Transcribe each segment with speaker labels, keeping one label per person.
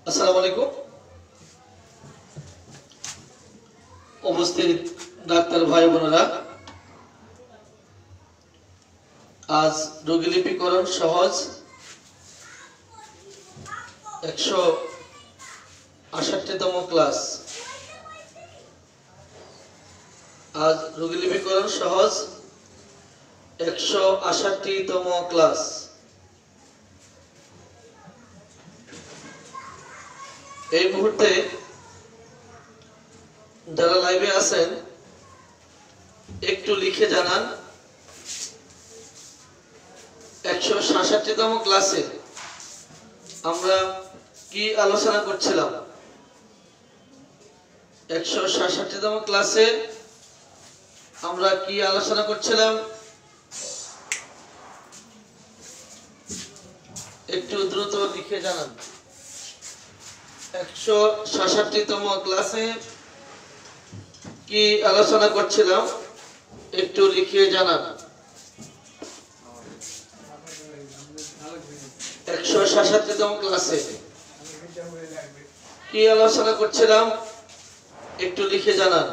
Speaker 1: আসসালামু আলাইকুম। উপস্থিত ডাক্তার ভাই বোনেরা, আজ রোগীলিপিকরণ সহজ 168তম ক্লাস। আজ রোগীলিপিকরণ সহজ 168তম ক্লাস। এই মুহূর্তে যারা লাইভে আছেন একটু লিখে জানান 166তম ক্লাসে আমরা কি আলোচনা করছিলাম। 166তম ক্লাসে আমরা কি আলোচনা করছিলাম একটু দ্রুত লিখে জানান। 166তম ক্লাসে কি আলোচনা করছিলাম একটু লিখে জানান। 166তম ক্লাসে কি আলোচনা করছিলাম একটু লিখে জানান।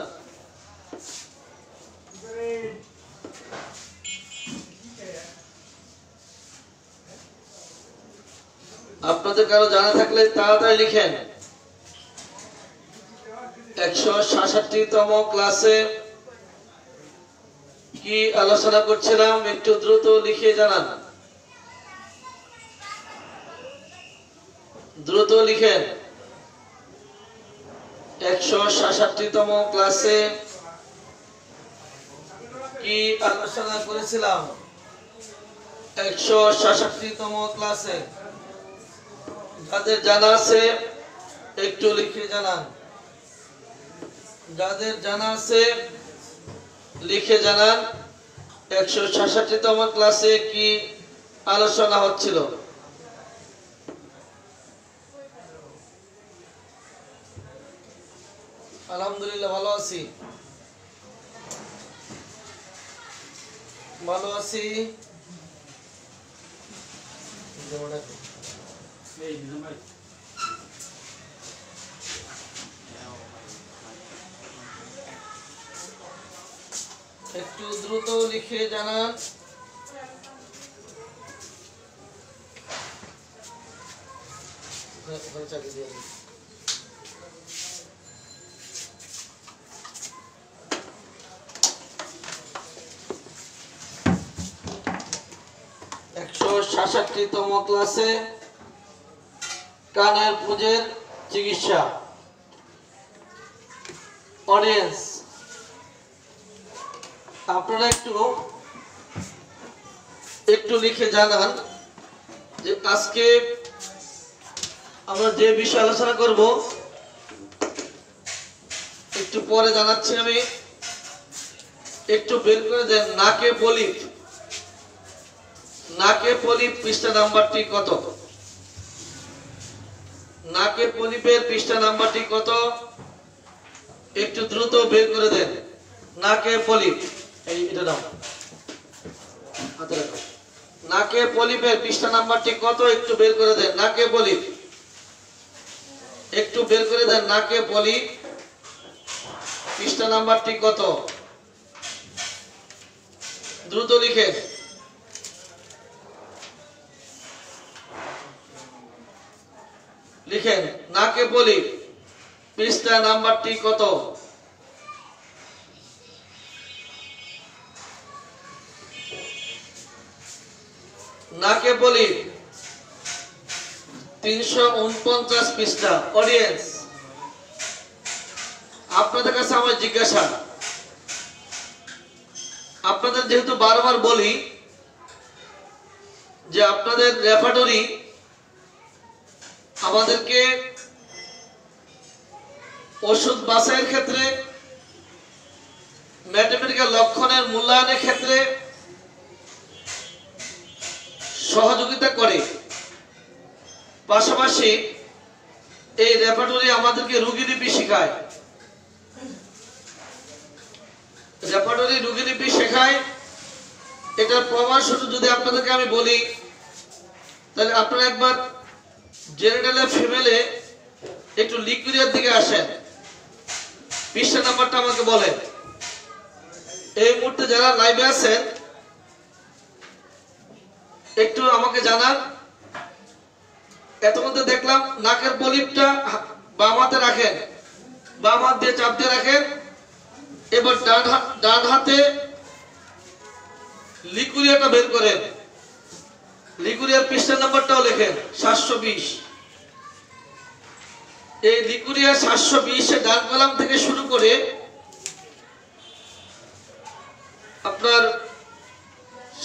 Speaker 1: আপনাদের কারো জানা থাকলে তাড়াতাড়ি লিখেন। 166তম ক্লাসে কি আলোচনা করছিলাম একটু দ্রুত লিখে জানান। দ্রুত লিখেন। 166তম ক্লাসে কি আলোচনা করেছিলাম। 166তম ক্লাসে যাদের জানা আছে একটু লিখে জানান। যাদের জানা আছে লিখে জানান 166তম ক্লাসে কি আলোচনা হচ্ছিল। আলহামদুলিল্লাহ ভালো আছি, ভালো আছি। একটু দ্রুত লিখে জানান। একশো 166তম ক্লাসে কানের পুঁজের চিকিৎসা। অডিয়েন্স আপনারা একটু লিখে জানান যে আজকে আমরা যে বিষয় আলোচনা করব একটু পরে জানাচ্ছি আমি। একটু বের করে দেন নাকে পলিপ। নাকে পলিপ পৃষ্ঠা নাম্বারটি কত? নাকে পলিপের পৃষ্ঠা নাম্বারটি কত একটু দ্রুত বের করে দেন। নাকে পলিপ এটা নাও হাতে রাখো। নাকে পলিপের পৃষ্ঠা নাম্বারটি কত একটু বের করে দেন। নাকে পলিপ একটু বের করে দেন। নাকে পলিপ পৃষ্ঠা নাম্বারটি কত দ্রুত লিখে লিখেন। নাকে পলিপ পৃষ্ঠা নাম্বারটি কত? নাকে পলিপ 349 পৃষ্ঠা। অডিয়েন্স আপনাদের কাছে আমার জিজ্ঞাসা, আপনাদের যেহেতু বারবার বলি যে আপনাদের রেপার্টরি আমাদেরকে ওষুধ বাছাইয়ের ক্ষেত্রে, ম্যাথমেটিক্যাল লক্ষণের মূল্যায়নের ক্ষেত্রে সহযোগিতা করে। পাশাপাশি এই রেপার্টরি আমাদেরকে রোগীলিপি শেখায়। রেপার্টরি রোগীলিপি শেখায়। এটার প্রমাণ শুধু যদি আপনাদেরকে আমি বলি তাহলে আপনারা একবার জেনিটালে ফিমেলে একটু লিকুইডের দিকে আসেন, পৃষ্ঠা নাম্বারটা আমাকে বলেন। এই মুহূর্তে যারা লাইভে আছেন একটু আমাকে জানান। এতক্ষণে দেখলাম নাকের পলিপটা বাম হাতে রাখেন, বাম হাত দিয়ে চাপ দিয়ে রাখেন। এবার ডান হাতে লিকুরিয়াটা বের করেন, লিকুরিয়ার পৃষ্ঠা নাম্বারটাও লেখেন 720। এই লিকুরিয়া 720 এর ডান কলাম থেকে শুরু করে আপনার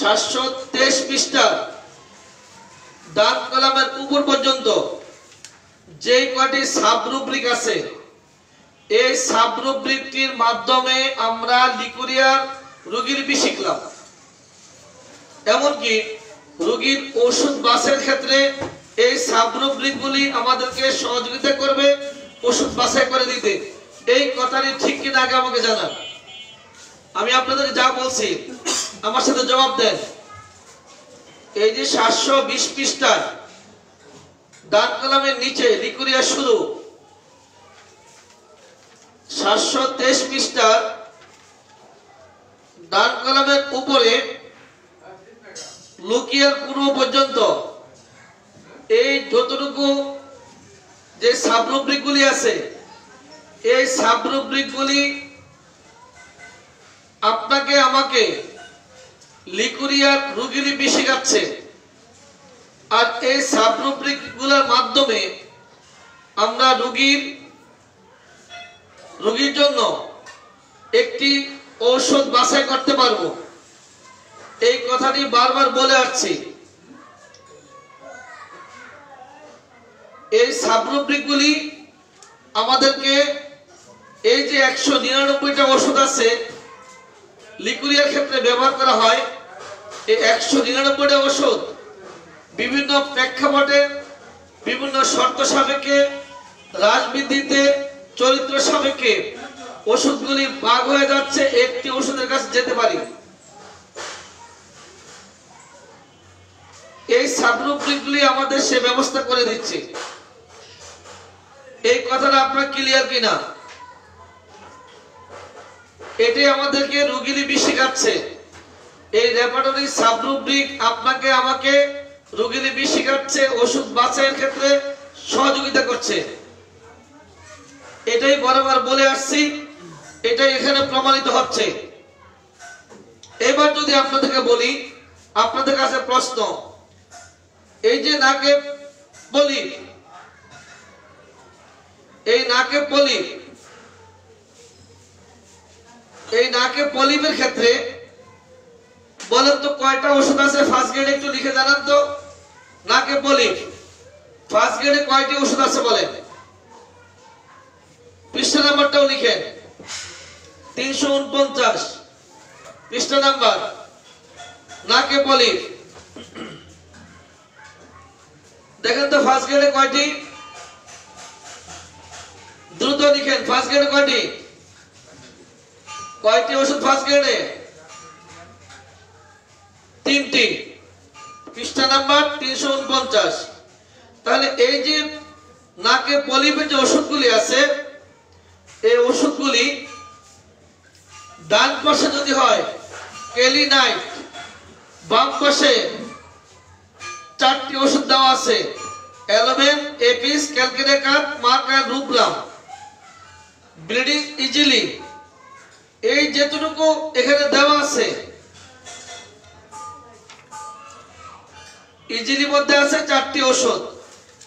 Speaker 1: 723 পৃষ্ঠা ডান কলামের উপর পর্যন্ত যে কয়টি সাবরুব্রিক আছে, এই সাবরুব্রিকটির মাধ্যমে আমরা লিকুরিয়ার রোগীর বিষয় শিখলাম। এমনকি রোগীর ওষুধ বাছাইয়ের ক্ষেত্রে এই সাবরুব্রিকগুলি আমাদেরকে সহযোগিতা করবে ওষুধ বাছাই করে দিতে। এই কথাটি ঠিক কিনা আগে আমাকে জানান। আমি আপনাদেরকে যা বলছি আমার সাথে জবাব দেন। এই যে 720 পৃষ্ঠা ডান কলামের নিচে লিকুরিয়া শুরু, 723 পৃষ্ঠা ডান কলামের উপরে লুকিয়ার পূর্ব পর্যন্ত এই যতটুকু যে সাবরুব্রিকগুলি আছে, এই সাবরুব্রিকগুলি আপনাকে আমাকে লিকুরিয়ার রোগীর বিষয় শেখাচ্ছে। আর এই সাবরুব্রিকগুলোর মাধ্যমে আমরা রোগীর জন্য একটি ঔষধ বাছাই করতে পারবো। এই কথাটি বারবার বলে আসছি। এই সাবরুব্রিকগুলি আমাদেরকে এই যে 199টা ওষুধ আছে লিকুরিয়ার ক্ষেত্রে ব্যবহার করা হয়, এই 199টা ওষুধ বিভিন্ন প্রেক্ষাপটে, বিভিন্ন শর্ত সাপেক্ষে, রাজবৃদ্ধিতে, চরিত্র সাপেক্ষে ওষুধগুলি ভাগ হয়ে যাচ্ছে, একটি ওষুধের কাছে যেতে পারি। এই সাবরুব্রিকগুলি আমাদের সে ব্যবস্থা করে দিচ্ছে। এই কথাটা আপনার ক্লিয়ার কিনা? এটাই আমাদেরকে রোগীর বিষয় শেখাচ্ছে। এই রেপার্টরি সাবরুব্রিক আপনাকে আমাকে রোগীর বিষয় শেখাচ্ছে, ওষুধ বাছাইয়ের ক্ষেত্রে সহযোগিতা করছে। এটাই বারবার বলে আসছি, এটাই এখানে প্রমাণিত হচ্ছে। এবার যদি আপনাদেরকে বলি, আপনাদের কাছে প্রশ্ন, এই যে নাকে পলিপ, এই নাকে পলিপ, এই নাকে পলিপের ক্ষেত্রে বলেন তো কয়টা ওষুধ আছে? ফার্স্ট গ্রেডে একটু লিখে জানান তো। নাকে পলিপ ফার্স্ট গ্রেডে কয়টি ওষুধ আছে বলেন? পৃষ্ঠা নাম্বারটাও লিখেন, 349 পৃষ্ঠা নাম্বার। নাকে পলিপ দেখেন তো ফার্স্ট গ্রেডে কয়টি? দ্রুত লিখেন, ফার্স্ট গ্রেডে কয়টি? কয়টি ওষুধ ফার্স্ট গ্রেডে? 3টি। পৃষ্ঠা নাম্বার 349। তাহলে এই যে নাকে পলিপের যে ওষুধগুলি আছে, এই ওষুধগুলি ডান পাশে যদি হয় কেলিনাইট, বাম পাশে 4টি ওষুধ দেওয়া আছে, অ্যালোভেন, এপিস, ক্যালকেরেকার, মার্কার, রুব্রাম, ব্লিডিং ইজিলি। এই যেটুকু এখানে দেওয়া আছে, ইজিলি মধ্যে আছে 4টি ওষুধ,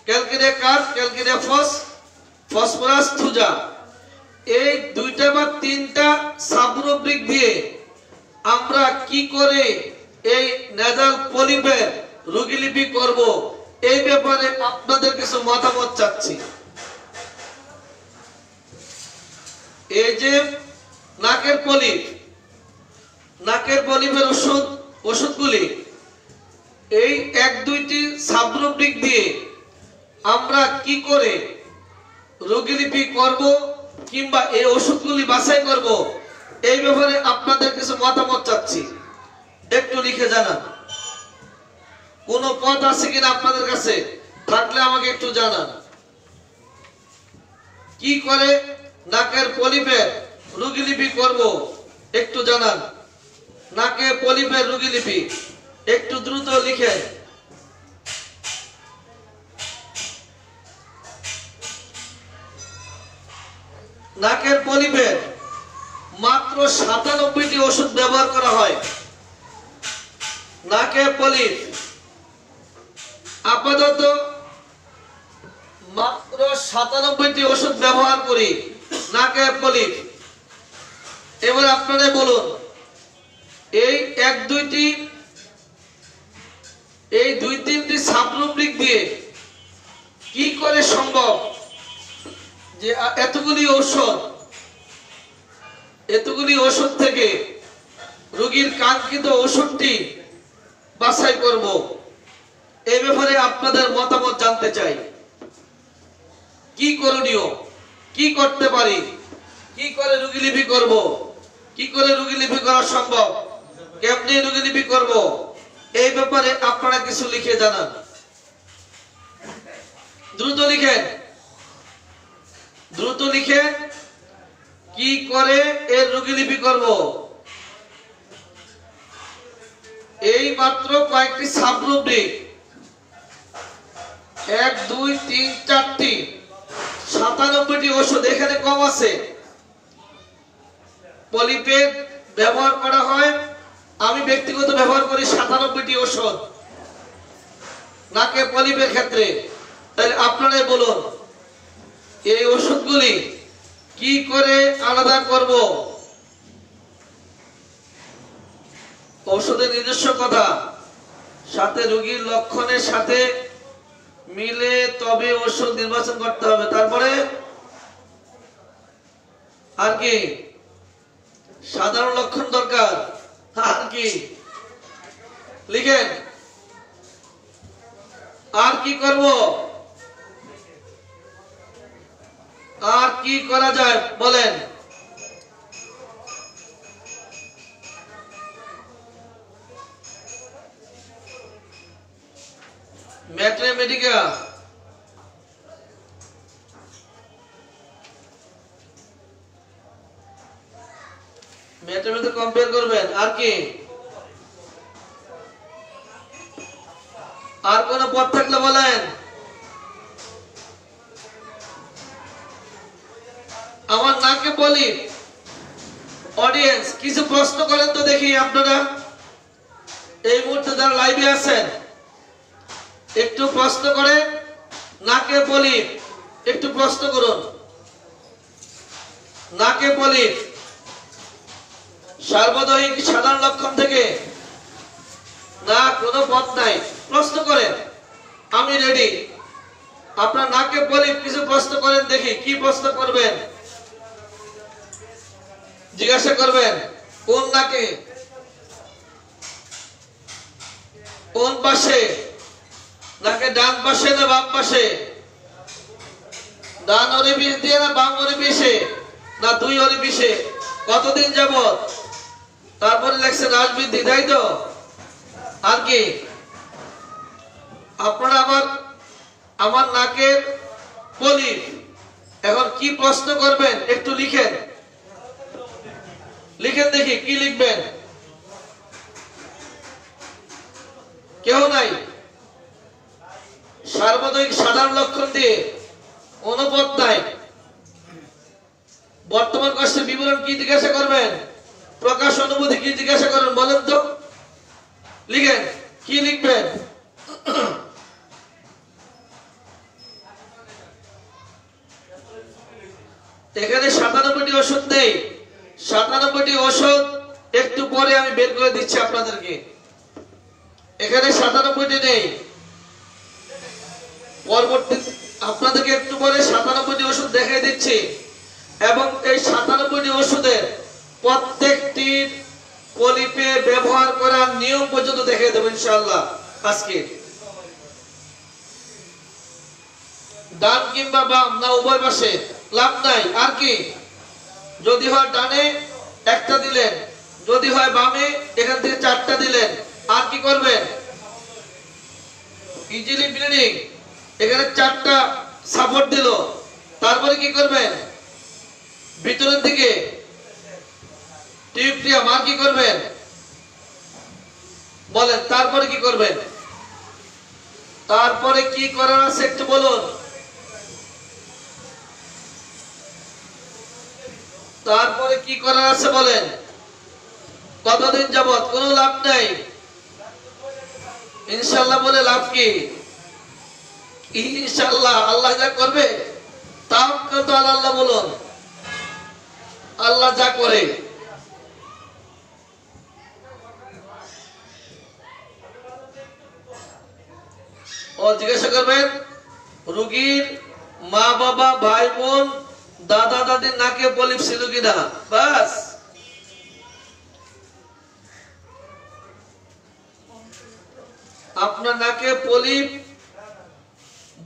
Speaker 1: ক্যালকেরেকার, ক্যালকেরেফস, ফসফরাস, থুজা। এই 2টা বা 3টা সাবরুব্রিক দিয়ে আমরা কি করে এই নেজাল পলিপের রোগীলিপি করব, এই ব্যাপারে আপনাদের কিছু মতামত চাচ্ছি। এই যে নাকের পলিপ, নাকের পলিপের ওষুধগুলি এই 1-2টি সাবরুব্রিক দিয়ে আমরা কি করে রোগীলিপি করব কিংবা এই ওষুধগুলি বাছাই করব, এই ব্যাপারে আপনাদের কিছু মতামত চাচ্ছি। একটু লিখে জানান। কোন পথ আছে কিনা আপনাদের কাছে থাকলে আমাকে একটু জানান। কি করে নাকের পলিপের রোগীলিপি করব একটু জানান। নাকে পলিপের রোগীলিপি একটু দ্রুত লিখেন। নাকের পলিপের মাত্র ৯৭টি ওষুধ ব্যবহার করা হয়। নাকের পলিপ আপাতত মাত্র ৯৭টি ওষুধ ব্যবহার করি নাকের পলিপ। এবার আপনারা বলুন, এই দুই তিনটি সাবরুব্রিক দিয়ে কি করে সম্ভব যে এতগুলি ওষুধ থেকে রোগীর কাঙ্ক্ষিত ওষুধটি বাছাই করব? এই ব্যাপারে আপনাদের মতামত জানতে চাই। কি করণীয়, কি করতে পারি, কি করে রোগীলিপি করব, কি করে রোগীলিপি করা সম্ভব, কেমনে রোগীলিপি করব, এই ব্যাপারে আপনারা কিছু লিখে জানান। দ্রুত লিখেন, দ্রুত লিখেন। কি করে এর রোগীলিপি করব? এই মাত্র কয়েকটি সাবরুব্রিক, ১ ২ ৩ ৪টি, ৯৭টি ওষুধ এখানে কম আছে। পলিপের ব্যবহার করা হয়, আমি ব্যক্তিগত ব্যবহার করি ৯৭টি ওষুধ নাকে পলিপের ক্ষেত্রে। তাহলে আপনারাই বলুন, এই ওষুধগুলি কি করে আলাদা করব? ঔষধের নিজস্ব কথা, সাথে রোগীর লক্ষণের সাথে মিলে তবে ওষুধ নির্বাচন করতে হবে। তারপরে আর কি সাধারণ লক্ষণ দরকার, আর কি লিখেন। আর কি করব, আর কি করা যায় বলেন। ম্যাথমেটিকা, ম্যাথমেটিক্স কম্পেয়ার করবেন। আর কি, আর কোন পথ থাকলে বলেন। আমার নাকে বলি অডিয়েন্স কিছু প্রশ্ন করেন তো দেখি। আপনারা এই মুহূর্তে যারা লাইভে আছেন একটু প্রশ্ন করেন। নাকে বলি একটু প্রশ্ন করুন। নাকে বলি সার্বজনীন সাধারণ লক্ষণ থেকে না কোনো পথ নাই, প্রশ্ন করেন। আমি রেডি। আপনার নাকে বলি কিছু প্রশ্ন করেন দেখি। কি প্রশ্ন করবেন জিজ্ঞাসা করবেন। কোন নাকে, কোন পাশে, নাকে ডান পাশে না বাম পাশে, ডান অরিবিশ দিয়ে না বাম অরিবিশে না দুই অরিবিশে, কতদিন যাবত, তারপরে লেখছে রাজবৃদ্ধি, তাই তো। আর কি আপনারা আমার নাকের পলিপ এখন কি প্রশ্ন করবেন একটু লিখেন। লিখেন দেখি কি লিখবেন। কেউ নাই। সার্বজনীন সাধারণ লক্ষণ দিয়ে অনুপদ নাই। বর্তমান কষ্টের বিবরণ কি জিজ্ঞাসা করবেন, প্রকাশ অনুভূতি কি জিজ্ঞাসা করবেন বলেন তো। লিখেন কি লিখবেন। এখানে ৯৭টি ওষুধ নেই। ৯৭টি ওষুধ একটু পরে আমি বের করে দিচ্ছি আপনাদেরকে। এখানে ৯৭টি নেই, পরবর্তী আপনাদেরকে একটু পরে ৯৭টি ওষুধ দেখাই দিচ্ছি। এবং এই ৯৭টি ওষুধের প্রত্যেকটি পলিপে ব্যবহার করার নিয়ম পর্যন্ত দেখিয়ে দেব ইনশাআল্লাহ আজকে। ডান কিংবা বাম না উভয় পাশে লাভ নাই। আর কি যদি হয় ডানে একটা দিলেন, যদি হয় বামে এখান থেকে 4টা দিলেন। আর কি করবেন, ইজিলি ব্লিডিং এখানে 4টা সাপোর্ট দিল, তারপরে কি করবেন? ভিতরের দিকে টিউব দিয়ে মার কি করবেন বলেন? তারপরে কি করবেন? তারপরে কি করার আছে একটু বলুন। তারপরে কি করার আছে বলেন? কতদিন যাবত কোনো লাভ নাই, ইনশাআল্লাহ বলে লাভ কি? ইনশাআল্লাহ আল্লাহ যা করবে তাওয়াক্কাল আলা আল্লাহ বলুন। আল্লাহ যা করে ও জিজ্ঞাসা করবেন রোগীর মা বাবা ভাই বোন দাদা দাদির নাকে পলিপ ছিল কিনা, বাস। আপনার নাকে পলিপ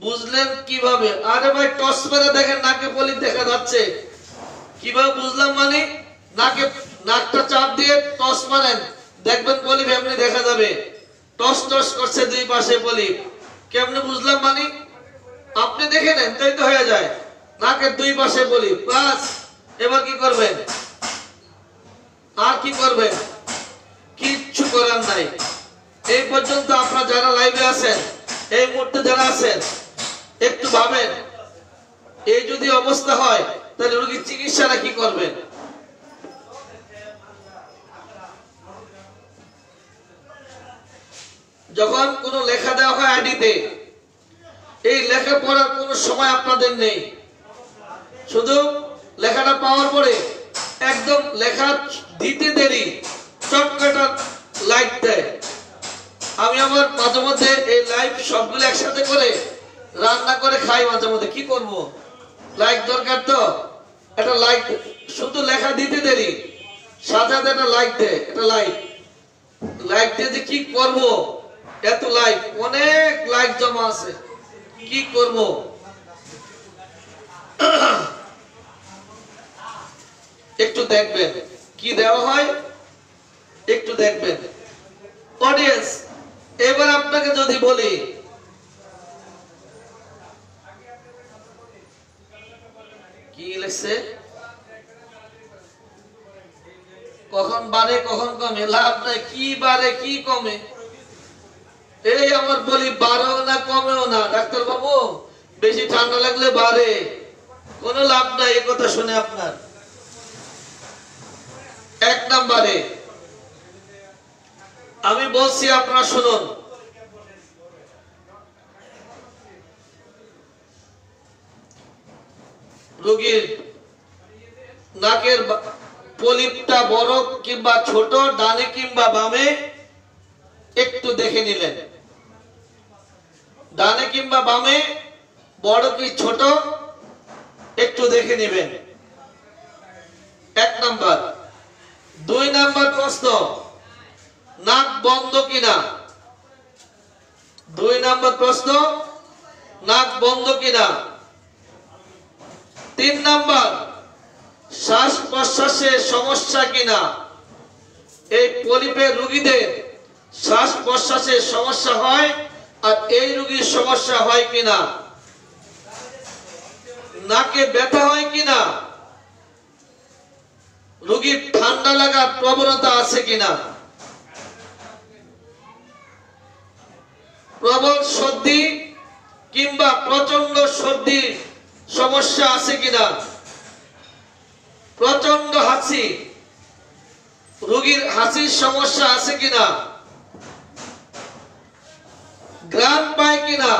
Speaker 1: বুঝলেন কিভাবে? আরে ভাই টস মেরে দেখেন নাকে পলিপ দেখা যাচ্ছে, কিভাবে বুঝলাম? মানে নাকটা চাপ দিয়ে টস মারেন, দেখবেন পলিপ এমনি দেখা যাবে, টস টস করছে দুই পাশে পলিপ। কেমনে বুঝলাম? মানে আপনি দেখে নেন, তাই তো হয়ে যায়, নাকের দুই পাশে পলিপ, বাস। এবার কি করবেন? আর কি করবেন? কিচ্ছু করার নাই। এই পর্যন্ত আপনারা যারা লাইভে আছেন, এই মুহূর্তে যারা আছেন, একটু ভাবেন, এই যদি অবস্থা হয় তাহলে রোগীর চিকিৎসাটা কি করবেন? যখন কোনো লেখা দেওয়া হয় আইডিতে, এই লেখা পড়ার কোনো সময় আপনাদের নেই, শুধু লেখাটা পাওয়ার পরে একদম লেখা দিতে দেরি চটকাটা লাইক দেয়। আমি আমার মাঝে মধ্যে এই লাইভ সবগুলো একসাথে করে রান্না করে খাই মাঝে মধ্যে। কি করব, লাইক দরকার তো, একটা লাইক, শুধু লেখা দিতে দেরি সাথে সাথে একটা লাইক দেয়, একটা লাইক দিয়ে যে কি করব, এত লাইক, অনেক লাইক জমা আছে, কি করব? একটু দেখবেন কি দেওয়া হয়, একটু দেখবেন অডিয়েন্স। এবার আপনাকে যদি বলি, কি লিখছে, কখন বাড়ে কখন কমে, লাভ নাই, কি বাড়ে কি কমে? এই আমার বলি বাড়েও না কমেও না, ডাক্তার বাবু বেশি ঠান্ডা লাগলে বাড়ে, কোনো লাভ নাই এই কথা শুনে আপনার। এক নম্বরে আমি বলছি, আপনারা শুনুন, রোগীর নাকের পলিপটা বড় কিংবা ছোট, ডানে কিংবা বামে, একটু দেখে নিলেন, ডানে কিংবা বামে বড় কি ছোট একটু দেখে নেবেন, এক নাম্বার। 2 নাম্বার প্রশ্ন, নাক বন্ধ কিনা? 2 নাম্বার প্রশ্ন, নাক বন্ধ কিনা? 3 নাম্বার, শ্বাস প্রশ্বাসের সমস্যা কিনা? এই পলিপের রোগীদের শ্বাস প্রশ্বাসের সমস্যা হয়, আর এই রোগীর সমস্যা হয় কিনা? নাকে ব্যথা হয় কিনা? রোগীর ঠান্ডা লাগার প্রবণতা আছে কিনা? প্রবল সর্দি কিংবা প্রচন্ড সর্দির সমস্যা আছে কিনা? প্রচন্ড হাসি, রোগীর হাসির সমস্যা আছে কিনা? গ্রান পায় কিনা?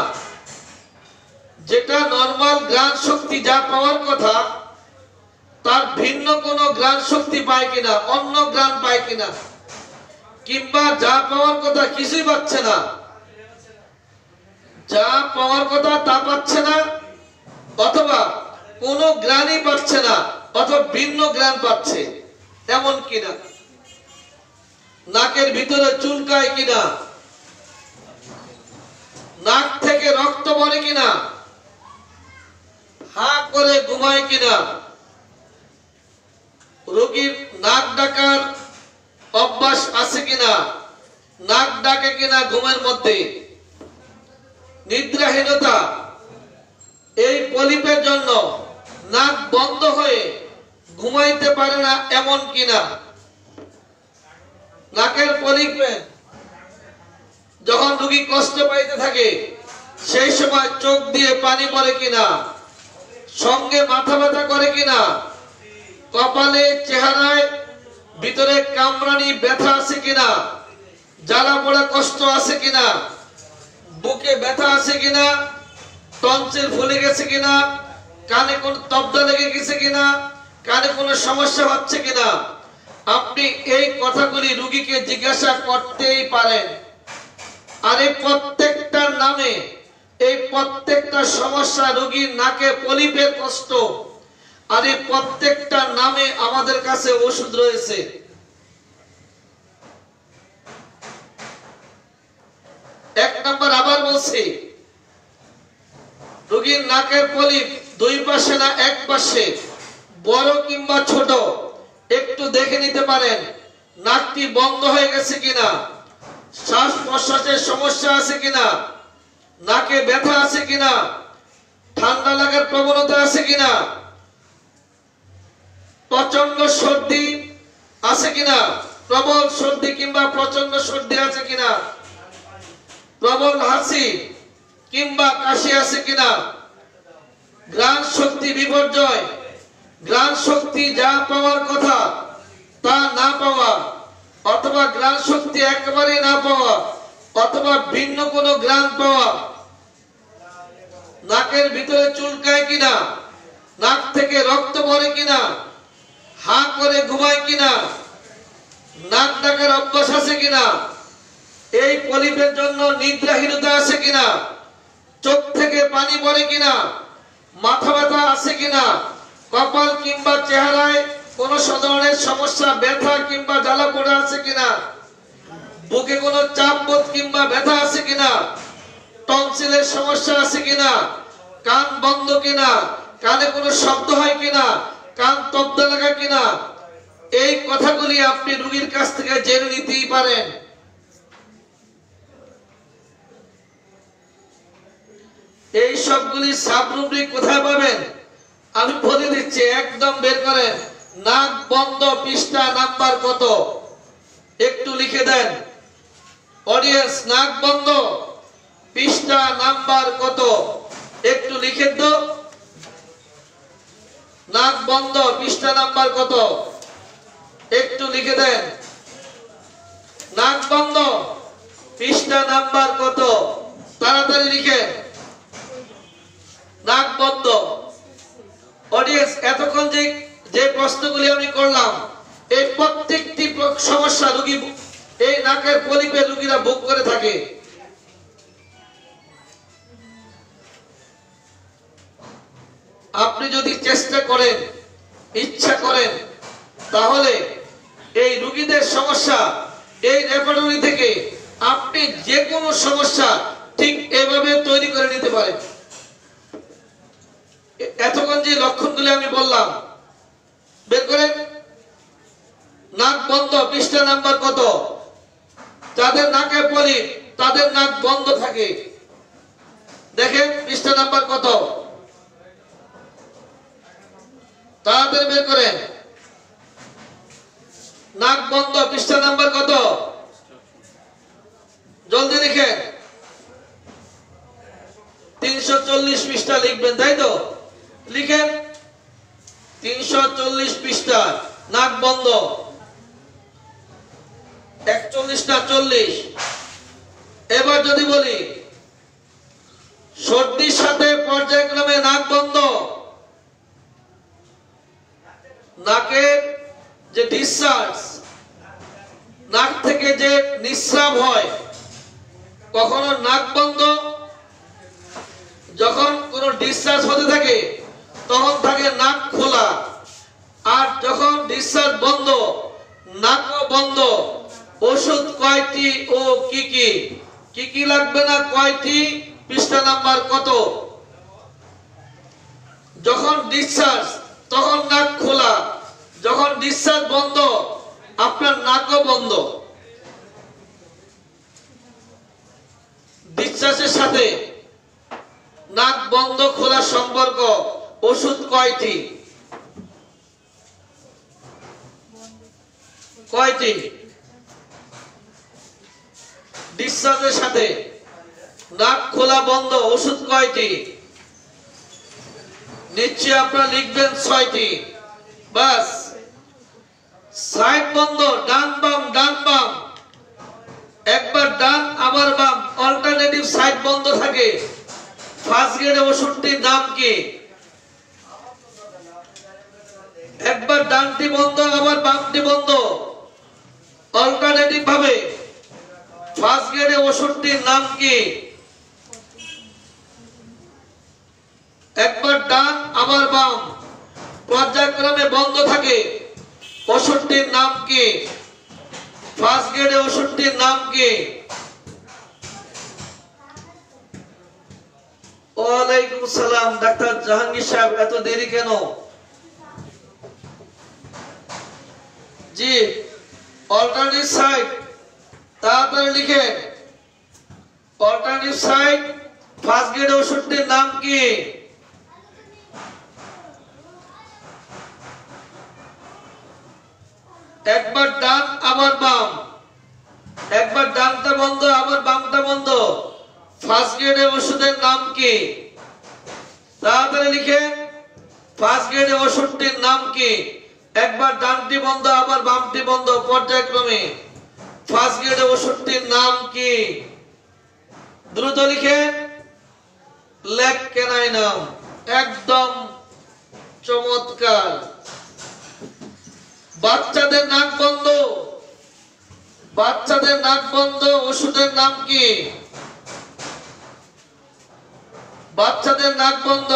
Speaker 1: যেটা নরমাল গ্রান শক্তি যা পাওয়ার কথা তার ভিন্ন কোনো গ্রান শক্তি পায় কিনা, অন্য গ্রান পায় কিনা, কিংবা যা পাওয়ার কথা কিছুই পাচ্ছে না, যা পাওয়ার কথা তা পাচ্ছে না, অথবা কোনো গ্রানই পাচ্ছে না, অথবা ভিন্ন গ্রান পাচ্ছে, এমন কিনা? নাকের ভিতরে চুলকায় কিনা? নাক থেকে রক্ত পড়ে কিনা? হা করে ঘুমায় কিনা? রোগীর নাক ডাকার অভ্যাস আছে কিনা? নাক ডাকে কিনা ঘুমের মধ্যে? নিদ্রাহীনতা এই পলিপের জন্য নাক বন্ধ হয়ে ঘুমাইতে পারে না এমন কিনা? নাকের পলিপে যখন রোগী কষ্ট পাইতে থাকে সেই সময় চোখ দিয়ে পানি পড়ে কিনা, সঙ্গে মাথা ব্যথা করে কিনা, কপালে চেহারায় ভিতরে কামড়ানি ব্যথা আছে কিনা, জ্বালা পোড়া কষ্ট আছে কিনা, বুকে ব্যথা আছে কিনা, টনসিল ফুলে গেছে কিনা, কানে কোন তবদা লেগে গেছে কিনা, কানে কোনো সমস্যা হচ্ছে কিনা, আপনি এই কথাগুলি রোগীকে জিজ্ঞাসা করতেই পারেন। আর এই প্রত্যেকটা নামে, এই প্রত্যেকটা সমস্যা, রোগীর নাকে পলিপের কষ্ট, আর এই প্রত্যেকটা নামে আমাদের কাছে ওষুধ রয়েছে। এক নম্বর আবার বলছি, রোগীর নাকের পলিপ দুই পাশে না এক পাশে, বড় কিংবা ছোট, একটু দেখে নিতে পারেন নাকটি বন্ধ হয়ে গেছে কিনা, শ্বাস প্রশ্বাসের সমস্যা আছে কিনা, নাকে ব্যথা আছে কিনা, ঠান্ডা লাগার প্রবণতা আছে কিনা, প্রচন্ড সর্দি আছে কিনা, প্রবল সর্দি কিংবা প্রচন্ড সর্দি আছে কিনা, প্রবল হাসি কিংবা কাশি আছে কিনা, ঘ্রাণ শক্তি বিপর্যয়, ঘ্রাণ শক্তি যা পাওয়ার কথা তা না পাওয়া, অথবা ঘ্রাণ শক্তি একেবারে না পাওয়া, অথবা ভিন্ন কোনো ঘ্রাণ পাওয়া, নাকের ভিতরে চুলকায় কিনা, নাক থেকে রক্ত পড়ে কিনা, হা করে ঘুমায় কিনা, নাক ডাকার অভ্যাস আছে কিনা, এই পলিপের জন্য নিদ্রাহীনতা আছে কিনা, চোখ থেকে পানি পড়ে কিনা, মাথা ব্যথা আছে কিনা, কপাল কিংবা চেহারায় কোন ধরনের সমস্যা, ব্যথা কিংবা জ্বালা পোড়া আছে কিনা, বুকে কোনো চাপ বোধ কিংবা ব্যথা আছে কিনা, টনসিলের সমস্যা আছে কিনা, কান বন্ধ কিনা, কানে কোনো শব্দ হয় কিনা, কান তবদা লাগা কিনা, এই কথাগুলি আপনি রোগীর কাছ থেকে জেনে নিতেই পারেন। এই সবগুলি সাবরুব্রিক কোথায় পাবেন আমি বলে দিচ্ছি, একদম বের করেন। নাক বন্ধ পৃষ্ঠা নাম্বার কত একটু লিখে দেন অডিয়েন্স, নাক বন্ধ পৃষ্ঠা নাম্বার কত একটু লিখে দাও। নাক বন্ধ পৃষ্ঠা নাম্বার কত একটু লিখে দেন। নাক বন্ধ পৃষ্ঠা নাম্বার কত তাড়াতাড়ি লিখেন। নাক বন্ধ। অডিয়েন্স, এতক্ষণ যে প্রশ্নগুলি আমি করলাম, এই প্রত্যেকটি সমস্যা রোগী, এই নাকের পলিপে রোগীরা ভোগ করে থাকে। আপনি যদি চেষ্টা করেন, ইচ্ছা করেন, তাহলে এই রোগীদের সমস্যা, এই রেপার্টরি থেকে আপনি যে কোনো সমস্যা ঠিক এভাবে তৈরি করে নিতে পারেন। এতক্ষণ যে লক্ষণগুলি আমি বললাম বের করেন। নাক বন্ধ পৃষ্ঠা নাম্বার কত? যাদের নাকে পলিপ তাদের নাক বন্ধ থাকে, দেখেন পৃষ্ঠা নাম্বার কত, তাড়াতাড়ি বের করেন। নাক বন্ধ পৃষ্ঠা নাম্বার কত? জলদি লিখেন। 340 পৃষ্ঠা লিখবেন, তাই তো? লিখেন 340 পৃষ্ঠা। নাক বন্ধ 41 না 40। এবার যদি বলি সর্দির সাথে পর্যায়ক্রমে নাক বন্ধ, নাকের যে ডিসচার্জ, নাক থেকে যে নিঃশ্রাব হয়, কখনো নাক বন্ধ, যখন কোনো ডিসচার্জ হতে থাকে তখন থাকে নাক খোলা, আর যখন ডিসচার্জ বন্ধ নাকও বন্ধ। ওষুধ কয়টি ও কি কি? কি কি লাগবে না কয়টি? পৃষ্ঠা নাম্বার কত? যখন ডিসচার্জ তখন নাক খোলা, যখন ডিসচার্জ বন্ধ আপনার নাকও বন্ধ। ডিসচার্জের সাথে নাক বন্ধ খোলা সম্পর্ক ওষুধ কয়টি? কয়টি? ডিসচার্জের সাথে নাক খোলা বন্ধ ওষুধ কয়টি? নিশ্চয় আপনারা লিখবেন 6টি। বাস। সাইড বন্ধ ডান বাম ডান বাম, একবার ডান আবার বাম, অল্টারনেটিভ সাইড বন্ধ থাকে, ফার্স্ট গ্রেডের ওষুধটির নাম কি? একবার ডানটি বন্ধ আবার বামটি বন্ধ, অল্টারনেটিভ ভাবে ফার্স্ট গ্রেডের ওষুধটির নাম কি? একবার ডান আবার বাম, পর্যায়ক্রমে বন্ধ থাকে, ওষুধটির নাম কি? ফার্স্ট গ্রেডের ওষুধটির নাম কি? ওয়ালাইকুম সালাম ডাক্তার জাহাঙ্গীর সাহেব, এত দেরি কেন? জি, অল্টারনেটিভ সাইড তাড়াতাড়ি লিখেন। অল্টারনেটিভ সাইড ফার্স্ট গ্রেডের ওষুধটির নাম কি? একবার ডান আবার বাম, একবার ডানটা বন্ধ আবার বামটা বন্ধ, ফার্স্ট গ্রেডের ওষুধের নাম কি? তাড়াতাড়ি লিখেন। ফার্স্ট গ্রেডের ওষুধটির নাম কি? একবার ডানটি বন্ধ আবার বামটি বন্ধ, পর্যায়ক্রমে ফার্স্ট গ্রেডের ওষুধটির নাম কি? দ্রুত লিখেন। লেখকেনাই নাম। একদম চমৎকার। বাচ্চাদের নাক বন্ধ, বাচ্চাদের নাক বন্ধ ওষুধের নাম কি? বাচ্চাদের নাক বন্ধ,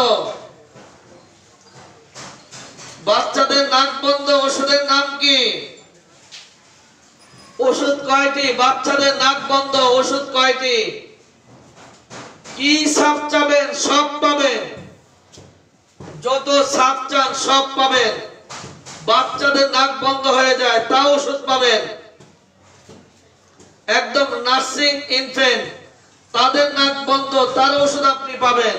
Speaker 1: বাচ্চাদের নাক বন্ধ ওষুধের নাম কি? ওষুধ কয়টি? বাচ্চাদের নাক বন্ধ ওষুধ কয়টি? কি সাপ চাবেন সব পাবেন, যত সাপ চান সব পাবেন। বাচ্চাদের নাক বন্ধ হয়ে যায় তা ওষুধ পাবেন। একদম নার্সিং ইনফ্যান্ট তাদের নাক বন্ধ তার ওষুধ আপনি পাবেন।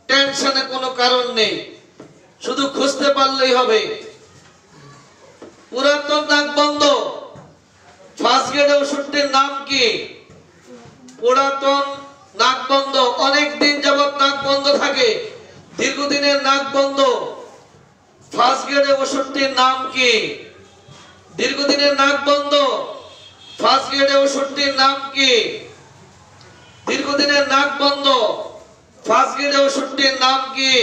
Speaker 1: টেনশনের কোনো কারণ নেই, শুধু খুঁজতে পারলেই হবে। পুরাতন নাক বন্ধ ফার্স্ট গ্রেডের ওষুধটির নাম কি? পুরাতন নাক বন্ধ, অনেক দিন যাবত নাক বন্ধ থাকে, দীর্ঘদিনের নাক বন্ধ, ফার্স্ট গ্রেডের ওষুধটির নাম কি? দীর্ঘদিনের নাক বন্ধ ফার্স্ট গ্রেডের ওষুধটির নাম কি? দীর্ঘদিনের নাক বন্ধ ফার্স্ট গ্রেডের ওষুধটির নাম কি?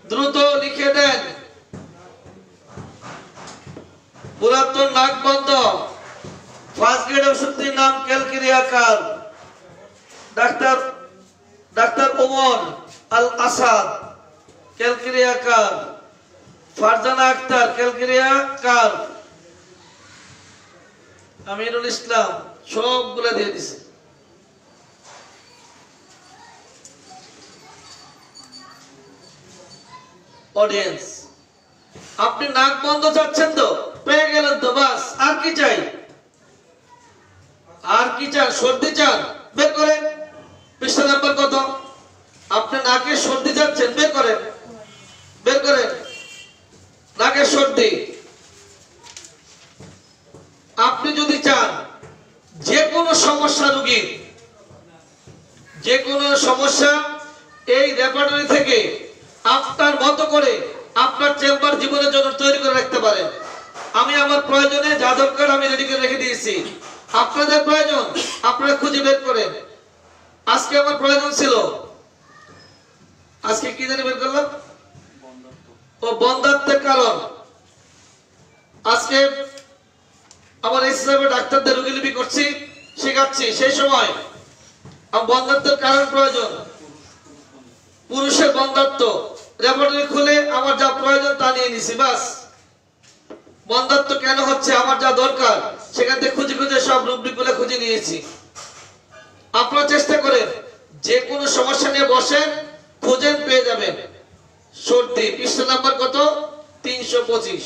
Speaker 1: দ্রুত লিখে দেন। পুরাতন নাক বন্ধ ফার্স্ট গ্রেডের ওষুধটির নাম ক্যালকেরিয়া কার? ডাক্তার ওমর আল আসাদ ক্যালকেরিয়া কার? ফারজানা আক্তার ক্যালকেরিয়া কার? আমিরুল ইসলাম সবগুলা দিয়ে দিছে। অডিয়েন্স আপনি নাক বন্ধ চাচ্ছেন তো, পেয়ে গেলেন তো, বাস আর কি চাই? আর কি চান? সর্দি চান? বের করেন। পৃষ্ঠা নাম্বার কত? আপনি নাকে সর্দি যাচ্ছেন, বের করেন, বের করেন। নাকে সর্দি আপনি যদি চান যে কোনো সমস্যা রোগীর, যে কোনো সমস্যা এই রেপার্টরি থেকে আপনার মতো করে আপনার চেম্বার জীবনের জন্য তৈরি করে রাখতে পারেন। আমি আমার প্রয়োজনে যা দরকার আমি রেডি করে রেখে দিয়েছি। আপনাদের প্রয়োজন আপনারা খুঁজে বের করেন। আজকে আমার প্রয়োজন ছিল, আজকে কি জানি বের করলাম, ও বন্ধাত্বের কারণ। আজকে আমার এই হিসাবে ডাক্তারদের রোগীলিপি করছি, শেখাচ্ছি, সেই সময় আমার বন্ধাত্বের কারণ প্রয়োজন। পুরুষের বন্ধাত্ব রেপার্টরি খুলে আমার যা প্রয়োজন তা নিয়ে নিছি, বাস। বন্ধাত্ব কেন হচ্ছে আমার যা দরকার সেখান থেকে খুঁজে খুঁজে সব রুব্রিকগুলো খুঁজে নিয়েছি। আপনারা চেষ্টা করেন যে কোনো সমস্যা নিয়ে বসেন, খুঁজেন, পেয়ে যাবেন। সর্দি পৃষ্ঠা নাম্বার কত? 325।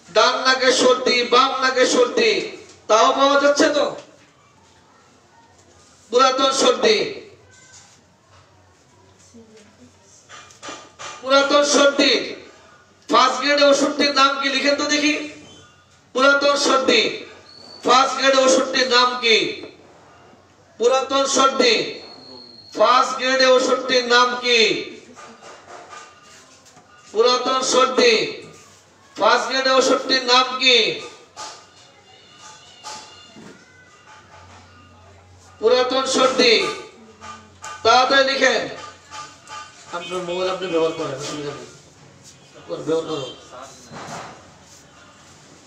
Speaker 1: ডান নাকে সর্দি, বাম নাকে সর্দি, তাও পাওয়া যাচ্ছে তো? পুরাতন সর্দি, পুরাতন সর্দির ফার্স্ট গ্রেড ওষুধটির নাম কি লিখেন তো দেখি। পুরাতন সর্দি ফার্স্ট গ্রেড ওষুধটির নাম কি? পুরাতন সর্দি ফার্স্ট গ্রেড ওষুধটির নাম কি? পুরাতন সর্দি ফার্স্ট গ্রেড ওষুধটির নাম কি? পুরাতন সর্দি, তাড়াতাড়ি লিখেন। আপনার মোবাইল আপনি ব্যবহার করেন, অসুবিধা নেই, ব্যবহার করুন।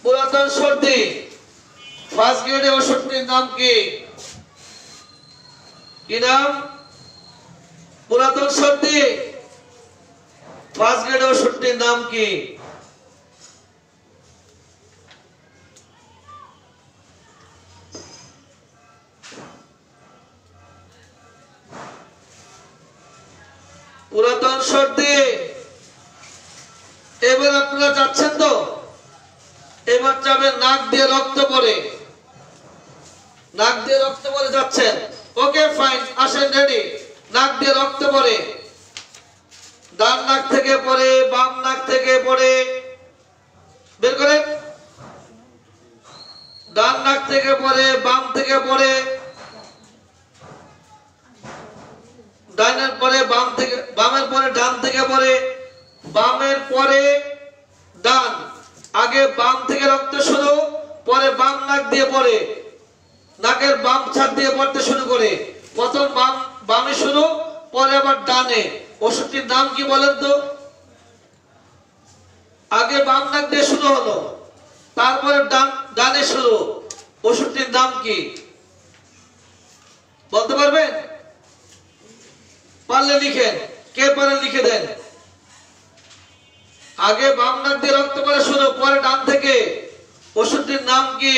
Speaker 1: পুরাতন সর্দি ফার্স্ট গ্রেডের ওষুধটির নাম কি? কি নাম? পুরাতন সর্দি ফার্স্ট গ্রেডের ওষুধটির নাম কি? পুরাতন সর্দি। এবার আপনারা যাচ্ছেন তো, এবার যাবেন নাক দিয়ে রক্ত পড়ে, নাক দিয়ে রক্ত পড়ে যাচ্ছেন। ওকে ফাইন, আসেন রেডি। নাক দিয়ে রক্ত পড়ে, ডান নাক থেকে পড়ে, বাম নাক থেকে পড়ে, বের করেন। ডান নাক থেকে পড়ে, বাম থেকে পড়ে, ডানের পরে বাম থেকে, বামের পরে ডান থেকে পড়ে, বামের পরে ডান। আগে বাম থেকে রক্ত শুরু, পরে বাম নাক দিয়ে পড়ে, নাকের বাম ছাদ দিয়ে পড়তে শুরু করে। প্রথম বামে শুরু, পরে আবার ডানে। ওষুধটির নাম কি বলেন তো? আগে বাম নাক দিয়ে শুরু হলো, তারপরে ডানে শুরু। ওষুধটির নাম কি বলতে পারবেন? পারলে লিখেন, কে পারে লিখে দেন। আগে বাম নাক দিয়ে রক্ত পড়া শুরু, পরে ডান থেকে। ওষুধটির নাম কি?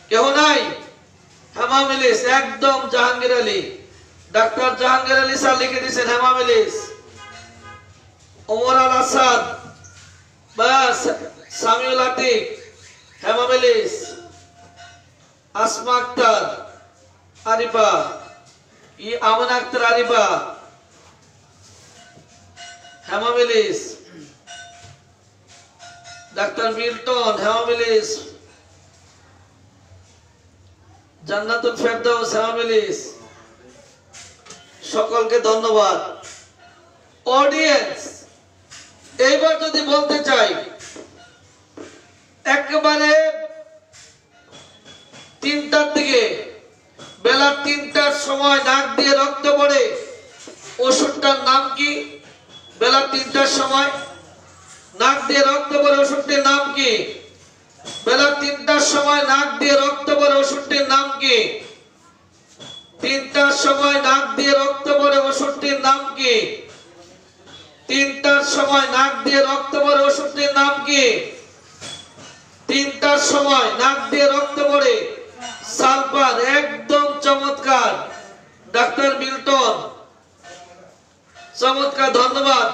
Speaker 1: কেউ নাই? হেমামিলিস, একদম জাহাঙ্গীর আলী, ডাক্তার জাহাঙ্গীর আলী স্যার লিখে দিয়েছেন হেমামিলিস। ওমর আল আসাদ, বাস, সামিউল আতিক, হেমামিলিস। আসমা আক্তার আরিফা, আমিনা আক্তার আরিফা, হেমামিলিস। ডাক্তার মিল্টন, হেমামিলিস। জান্নাতুল ফেরদৌস, হেমামিলিস। সকলকে ধন্যবাদ। অডিয়েন্স, এইবার যদি বলতে চাই, একেবারে 3টার দিকে, বেলা 3টার সময় নাক দিয়ে রক্ত পড়ে, ওষুধটার নাম কি? বেলা 3টার সময় নাক দিয়ে রক্ত পড়ে, ওষুধটির নাম কি? বেলা 3টার সময় নাক দিয়ে রক্ত পড়ে, ওষুধটির নাম কি? 3টার সময় নাক দিয়ে রক্ত পড়ে, ওষুধটির নাম কি? 3টার সময় নাক দিয়ে রক্ত পড়ে, ওষুধটির নাম কি? 3টার সময় নাক দিয়ে রক্ত পড়ে, সালফার। একদম চমৎকার ডাক্তার মিল্টন, চমৎকার, ধন্যবাদ।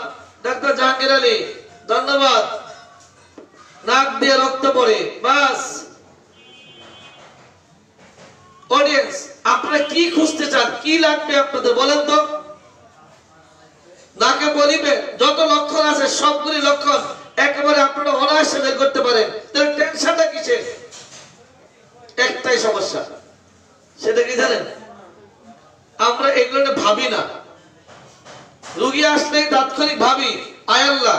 Speaker 1: ডাক্তার জাহাঙ্গীর আলী, ধন্যবাদ। নাক দিয়ে রক্ত পড়ে, বাস। অডিয়েন্স, আপনারা কি খুঁজতে চান? কি লাগবে আপনাদের বলেন তো? নাকে বলিবে যত লক্ষণ আছে, সবগুলি লক্ষণ একেবারে আপনারা অনায়াসে বের করতে পারেন। তাহলে টেনশনটা কিসের? একটাই সমস্যা, সেটা কি জানেন? আমরা এগুলো ভাবি না। রোগী আসলে তাৎক্ষণিক ভাবি, আয় আল্লাহ,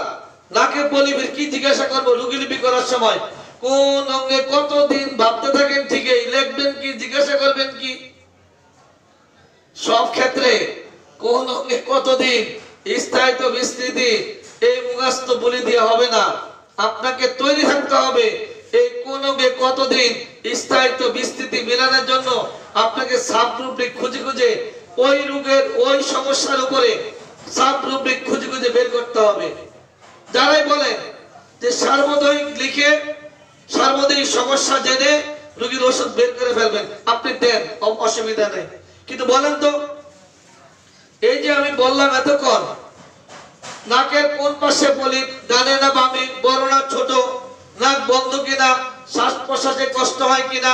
Speaker 1: নাকে বলিবে কি জিজ্ঞাসা করবো রোগী লিপি করার সময়? কোন অঙ্গে কতদিন ভাবতে থাকেন, ঠিকই লিখবেন কি, জিজ্ঞাসা করবেন কি? সব ক্ষেত্রে কোন অঙ্গে কতদিন, স্থায়িত্ব বিস্তৃতি, এই মুখস্থ বলে দিয়ে হবে না। আপনাকে তৈরি থাকতে হবে এই কোন অঙ্গে কতদিন, স্থায়িত্ব বিস্তৃতি মিলানোর জন্য আপনাকে সাবরুব্রিক খুঁজে খুঁজে ওই রোগের, ওই সমস্যার উপরে সাবরুব্রিক খুঁজে খুঁজে বের করতে হবে। যারাই বলেন যে সার্বজনীন লিখে সার্বজনীন সমস্যা জেনে রোগীর ওষুধ বের করে ফেলবেন, আপনি দেন, অসুবিধা নেই। কিন্তু বলেন তো, এই যে আমি বললাম এতক্ষণ, নাকের কোন পাশে বলি, ডানে না বামে, বড় না ছোট, নাক বন্ধ কিনা, শ্বাস প্রশ্বাসে কষ্ট হয় কিনা,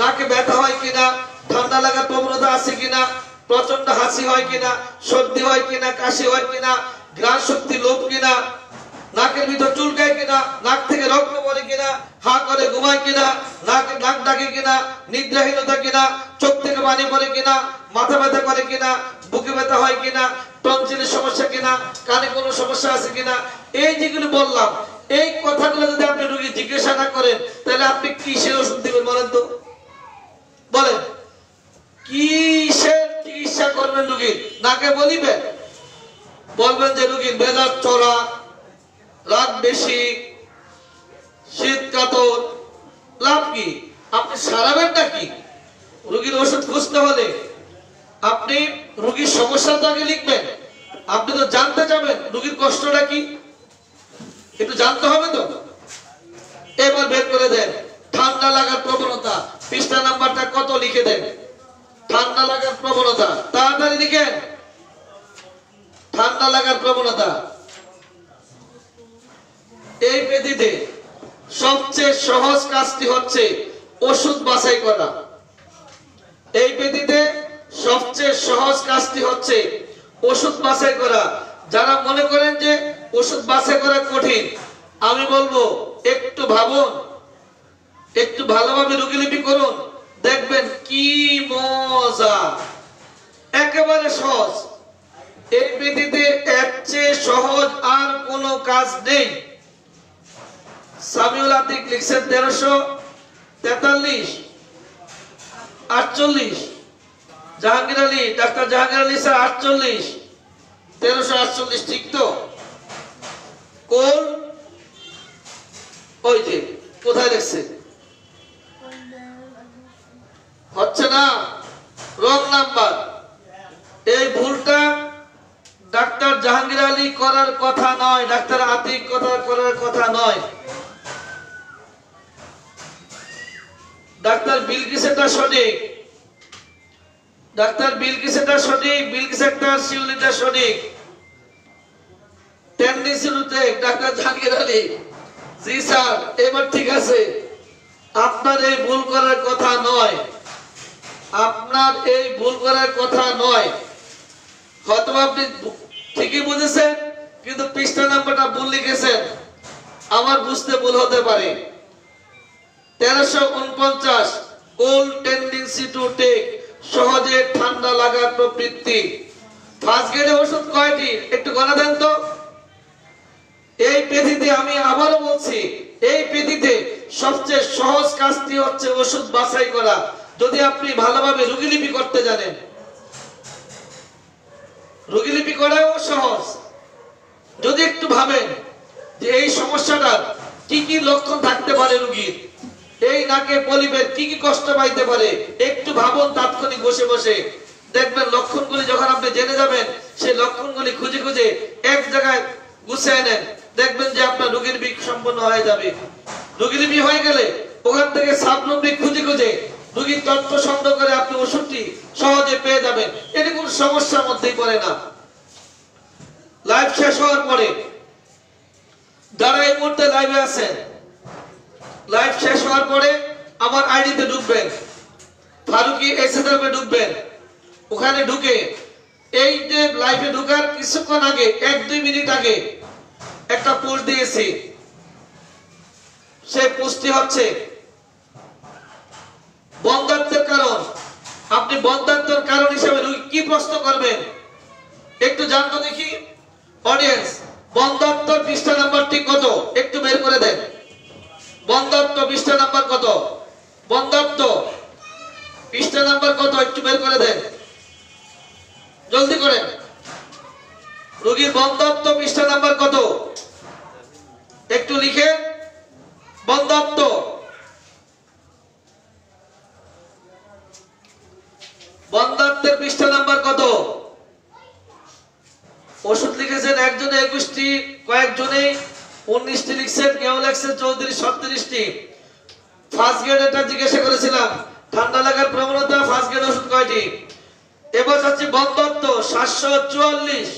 Speaker 1: নাকে ব্যথা হয় কিনা, ঠান্ডা লাগার প্রবণতা আছে কিনা, প্রচন্ড হাসি হয় কিনা, সর্দি হয় কিনা, কাশি হয় কিনা, ঘ্রাণ শক্তি লোপ কিনা, নাকের ভিতর চুলকায় কিনা, নাক থেকে রক্ত পড়ে কিনা, হা করে ঘুমায় কিনা, নাক ডাকে কিনা, নিদ্রাহীনতা কিনা, চোখ থেকে পানি পড়ে কিনা, মাথা ব্যথা করে কিনা, বুকে ব্যথা হয় কিনা, টনসিলের সমস্যা কিনা, কানে কোনো সমস্যা আছে কিনা, এই যেগুলো বললাম, এই কথাগুলো যদি আপনি রোগী জিজ্ঞাসা না করেন তাহলে আপনি কিসের ওষুধ দিবেন বলেন তো? বলেন কিসের চিকিৎসা করবেন রোগীর? নাকে বলিবেন, বলবেন যে রোগীর মেজাজ চড়া, রাত বেশি, শীত কাতর, লাভ কি? আপনি সারাবেন নাকি? রোগীর ওষুধ খুঁজতে হলে আপনি রোগীর সমস্যাটা আগে লিখবেন। আপনি তো জানতে যাবেন রোগীর কষ্টটা কি, একটু জানতে হবে তো। এবার বের করে দেন ঠান্ডা লাগার প্রবণতা, পৃষ্ঠা নাম্বারটা কত লিখে দেন। ঠান্ডা লাগার প্রবণতা তাড়াতাড়ি লিখেন। ঠান্ডা লাগার প্রবণতা, এই ব্যাধিতে সবচেয়ে সহজ কাজটি হচ্ছে ওষুধ বাছাই করা। এই ব্যাধিতে সবচেয়ে সহজ কাজটি হচ্ছে ওষুধ বাছাই করা। যারা মনে করেন যে ওষুধ বাছাই করা কঠিন, আমি বলবো একটু ভাবুন, একটু ভালোভাবে রোগীলিপি করুন, দেখবেন কি মজা, একেবারে সহজ। এই ব্যাধিতে এর চেয়ে সহজ আর কোনো কাজ নেই। সামিউল আতিক লিখছেন 1343 48, জাহাঙ্গীর আলী, ডাক্তার জাহাঙ্গীর আলী স্যার 48 1348, ঠিক তো? কোন ওই যে কোথায় লিখছে হচ্ছে না, রং নাম্বার। এই ভুলটা ডাক্তার জাহাঙ্গীর আলী করার কথা নয়, ডাক্তার আতিক করার কথা নয়। ডাক্তার বিলকিসেরটা সঠিক, ডাক্তার বিলকিসেরটা সঠিক, বিলকিসেরটা শিউলিটা সঠিক। টেন্ডেন্সিতে ডাক্তার জাহাঙ্গীর আলী, জি স্যার এবার ঠিক আছে। আপনার এই ভুল করার কথা নয়, আপনার এই ভুল করার কথা নয়। হয়তো আপনি ঠিকই বুঝেছেন কিন্তু পৃষ্ঠা নাম্বারটা ভুল লিখেছেন, আমার বুঝতে ভুল হতে পারে। 1349 কোল্ড টেন্ডেন্সি টু টেক, সহজে ঠান্ডা লাগার প্রবৃত্তি। ফার্স্ট গ্রেডে ওষুধ কয়টি একটু গণনা দেন তো। এই ব্যাধিতে আমি আবারও বলছি, এই ব্যাধিতে সবচেয়ে সহজ কাজটি হচ্ছে ওষুধ বাছাই করা। যদি আপনি ভালোভাবে রোগীলিপি করতে জানেন, রোগীলিপি করাও সহজ। যদি একটু ভাবেন যে এই সমস্যাটার কি কি লক্ষণ থাকতে পারে রোগীর, এই নাকে পলিপের কি কি কষ্ট পাইতে পারে, একটু ভাবুন তাৎক্ষণিক বসে বসে। দেখবেন লক্ষণগুলি যখন আপনি জেনে যাবেন, সেই লক্ষণগুলি খুঁজে খুঁজে এক জায়গায় গুছিয়ে নেন, দেখবেন যে আপনার রোগীলিপি সম্পন্ন হয়ে যাবে। রোগীলিপি হয়ে গেলে ওখান থেকে সাবনম্বরিক খুঁজে খুঁজে রোগীর তথ্য সংগ্রহ করে আপনি ওষুধটি সহজে পেয়ে যাবেন। এটি কোনো সমস্যার মধ্যেই পড়ে না। লাইভ শেষ হওয়ার পরে যারা এই মুহূর্তে লাইভে আছেন, লাইভ শেষ হওয়ার পরে আমার আইডিতে ঢুকবেন, ফারুকি এসএসএফে ঢুকবেন। ওখানে ঢুকে এই যে লাইভে ঢোকার কিছুক্ষণ আগে 1-2 মিনিট আগে একটা পোস্ট দিয়েছি। সেই পোস্টটি হচ্ছে বন্ধ্যাত্বের কারণ। আপনি বন্ধ্যাত্বের কারণ হিসেবে কি প্রশ্ন করবেন একটু জানতো দেখি অডিয়েন্স। বন্ধ্যাত্ব পৃষ্ঠা নাম্বারটি কত একটু বের করে দেন। বন্ধ্যাত্ব পৃষ্ঠা নাম্বার কত? বন্ধ্যাত্ব পৃষ্ঠা নাম্বার কত একটু বের করে দেন, জলদি করেন। রোগীর বন্ধ্যাত্ব পৃষ্ঠা নাম্বার কত একটু লিখে। বন্ধ্যাত্ব বন্ধ্যাত্বের পৃষ্ঠা নাম্বার কত? ওষুধ লিখেছেন একজনে 21টি, কয়েকজনে 19টি লিখছেন, কেউ লিখছেন 34, 37টি। ফার্স্ট গ্রেড এটা জিজ্ঞাসা করেছিলাম, ঠান্ডা লাগার প্রবণতা ফার্স্ট গ্রেড ওষুধ কয়টি? এবার হচ্ছে বন্ধ্যাত্ব 744।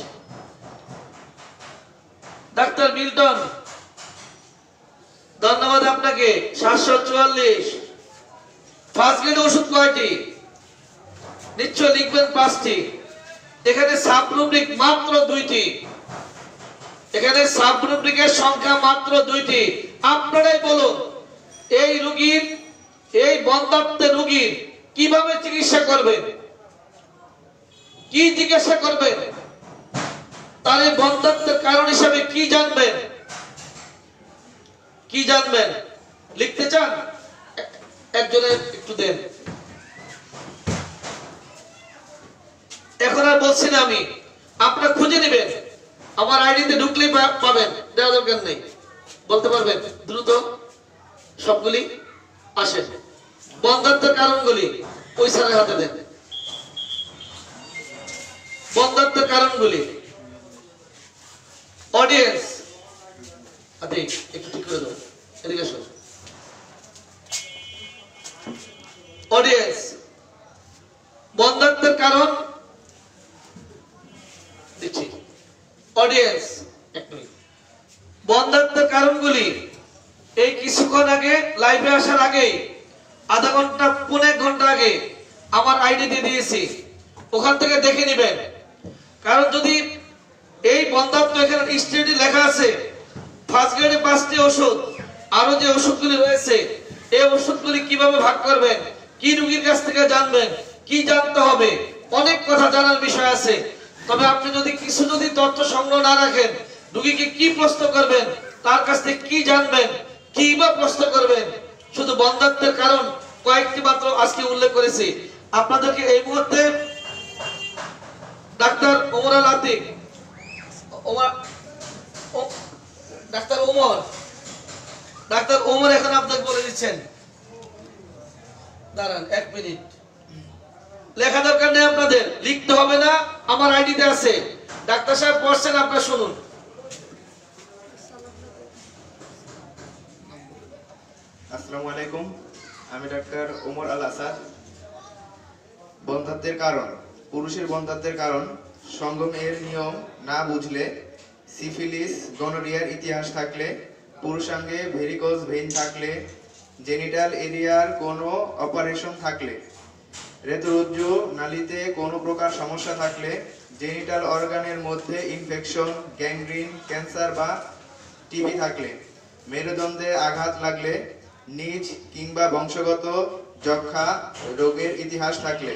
Speaker 1: ডাক্তার মিল্টন ধন্যবাদ আপনাকে। 744 ফার্স্ট গ্রেড ওষুধ কয়টি? নিশ্চয় লিখবেন 5টি। এখানে সাবরুব্রিক মাত্র 2টি, এখানে সাবরুব্রিকের সংখ্যা মাত্র 2টি। আপনারাই বলুন এই রোগীর, এই বন্ধ্যাত্বের রোগীর কিভাবে চিকিৎসা করবেন, কি জিজ্ঞাসা করবেন, তার এই বন্ধ্যাত্বের কারণ হিসাবে কি জানবেন, কি জানবেন লিখতে চান? একজনের একটু দেন। এখন আর বলছি না আমি, আপনারা খুঁজে নেবেন, আমার আইডিতে ঢুকলেই পাবেন, দেওয়া দরকার নেই, বলতে পারবেন দ্রুত সবগুলি আসেন। বন্ধ্যাত্বের কারণগুলি ওই স্যারের হাতে দেন। বন্ধ্যাত্বের কারণগুলি অডিয়েন্স আদি একটু ঠিক করে দাও, এদিকে আসো। অডিয়েন্স বন্ধ্যাত্বের কারণ দিচ্ছি। অডিয়েন্স এক মিনিট। বন্ধ্যাত্বের কারণগুলি এই কিছুক্ষণ আগে লাইভে আসার আগে আধা ঘন্টা পৌনে এক ঘন্টা আগে আমার আইডি দিয়ে দিয়েছি, ওখান থেকে দেখে নেবেন। কারণ যদি এই বন্ধ্যাত্ব এখানে স্টেডি লেখা আছে, ফার্স্ট গ্রেডে 5টি ওষুধ, আরো যে ওষুধগুলি রয়েছে এই ওষুধগুলি কিভাবে ভাগ করবেন, কি রোগীর কাছ থেকে জানবেন, কি জানতে হবে, অনেক কথা জানার বিষয় আছে। তবে আপনি যদি কিছু তথ্য সংগ্রহ না রাখেন, রোগীকে কি প্রশ্ন করবেন, তার কাছ থেকে কি জানবেন, কি বা প্রশ্ন করবেন, শুধু বন্ধ্যাত্বের কারণ কয়েকটি মাত্র আজকে উল্লেখ করেছি। আপনাদেরকে এই মুহূর্তে ডাক্তার ওমর আল আতিক, ডাক্তার ওমর এখন আপনাকে বলে দিচ্ছেন। দাঁড়ান 1 মিনিট, লেখা দরকার নেই, আপনাদের লিখতে হবে না, আমার আইডিতে আছে। ডাক্তার সাহেব পড়ছেন, আপনারা শুনুন।
Speaker 2: আসসালামু আলাইকুম, আমি ডাক্তার ওমর আল আসাদ। বন্ধ্যাত্বের কারণ, পুরুষের বন্ধ্যাত্বের কারণ সঙ্গমের নিয়ম না বুঝলে, সিফিলিস গনোরিয়ার ইতিহাস থাকলে, পুরুষাঙ্গে ভেরিকোজ ভেইন থাকলে, জেনিটাল এরিয়ার কোনো অপারেশন থাকলে, রেতরজ্জু নালীতে কোনো প্রকার সমস্যা থাকলে, জেনিটাল অর্গানের মধ্যে ইনফেকশন, গ্যাংগ্রিন, ক্যান্সার বা টিবি থাকলে, মেরুদণ্ডে আঘাত লাগলে, নিজ কিংবা বংশগত যক্ষা রোগের ইতিহাস থাকলে,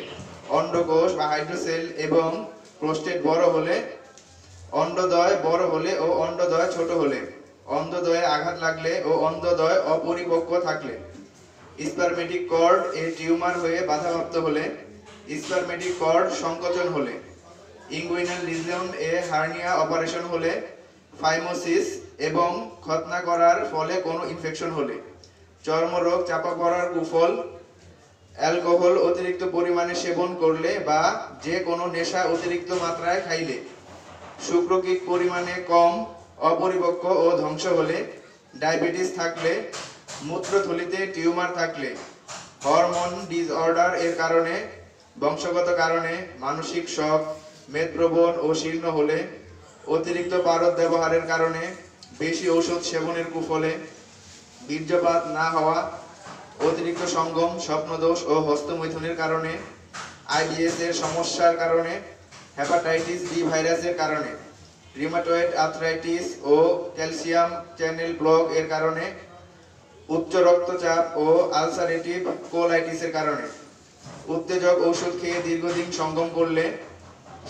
Speaker 2: অন্ডকোষ বা হাইড্রোসেল এবং প্রোস্টেট বড় হলে, অন্ডদ্বয় বড় হলে ও অন্ডদ্বয় ছোট হলে, অন্ডদ্বয়ে আঘাত লাগলে ও অন্ডদ্বয় অপরিপক্ক থাকলে, স্পারমেটিক কর্ড এ টিউমার হয়ে বাধাপ্রাপ্ত হলে, স্পারমেটিক কর্ড সংকোচন হলে, ইঙ্গুইনাল লিজিয়ন এ হার্নিয়া অপারেশন হলে, ফাইমোসিস এবং খতনা করার ফলে কোনো ইনফেকশন হলে, চর্মরোগ চাপা পড়ার কুফল, অ্যালকোহল অতিরিক্ত পরিমাণে সেবন করলে বা যে কোনো নেশা অতিরিক্ত মাত্রায় খাইলে, শুক্রকিক পরিমাণে কম, অপরিপক্ক ও ধ্বংস হলে, ডায়াবেটিস থাকলে, মূত্রথলিতে টিউমার থাকলে, হরমোন ডিসঅর্ডার এর কারণে, বংশগত কারণে, মানসিক শক, মেদপ্রবণ ও শীর্ণ হলে, অতিরিক্ত পারদ ব্যবহারের কারণে, বেশি ঔষধ সেবনের কুফলে, বীর্যপাত না হওয়া, অতিরিক্ত সঙ্গম, স্বপ্নদোষ ও হস্তমৈথুনের কারণে, আইবিএস এর সমস্যার কারণে, হেপাটাইটিস বি ভাইরাসের কারণে, রিউমাটয়েড আর্থ্রাইটিস ও ক্যালসিয়াম চ্যানেল ব্লক এর কারণে, উচ্চ রক্তচাপ ও আলসারেটিভ কোলাইটিসের কারণে, উত্তেজক ঔষধ খেয়ে দীর্ঘদিন সঙ্গম করলে,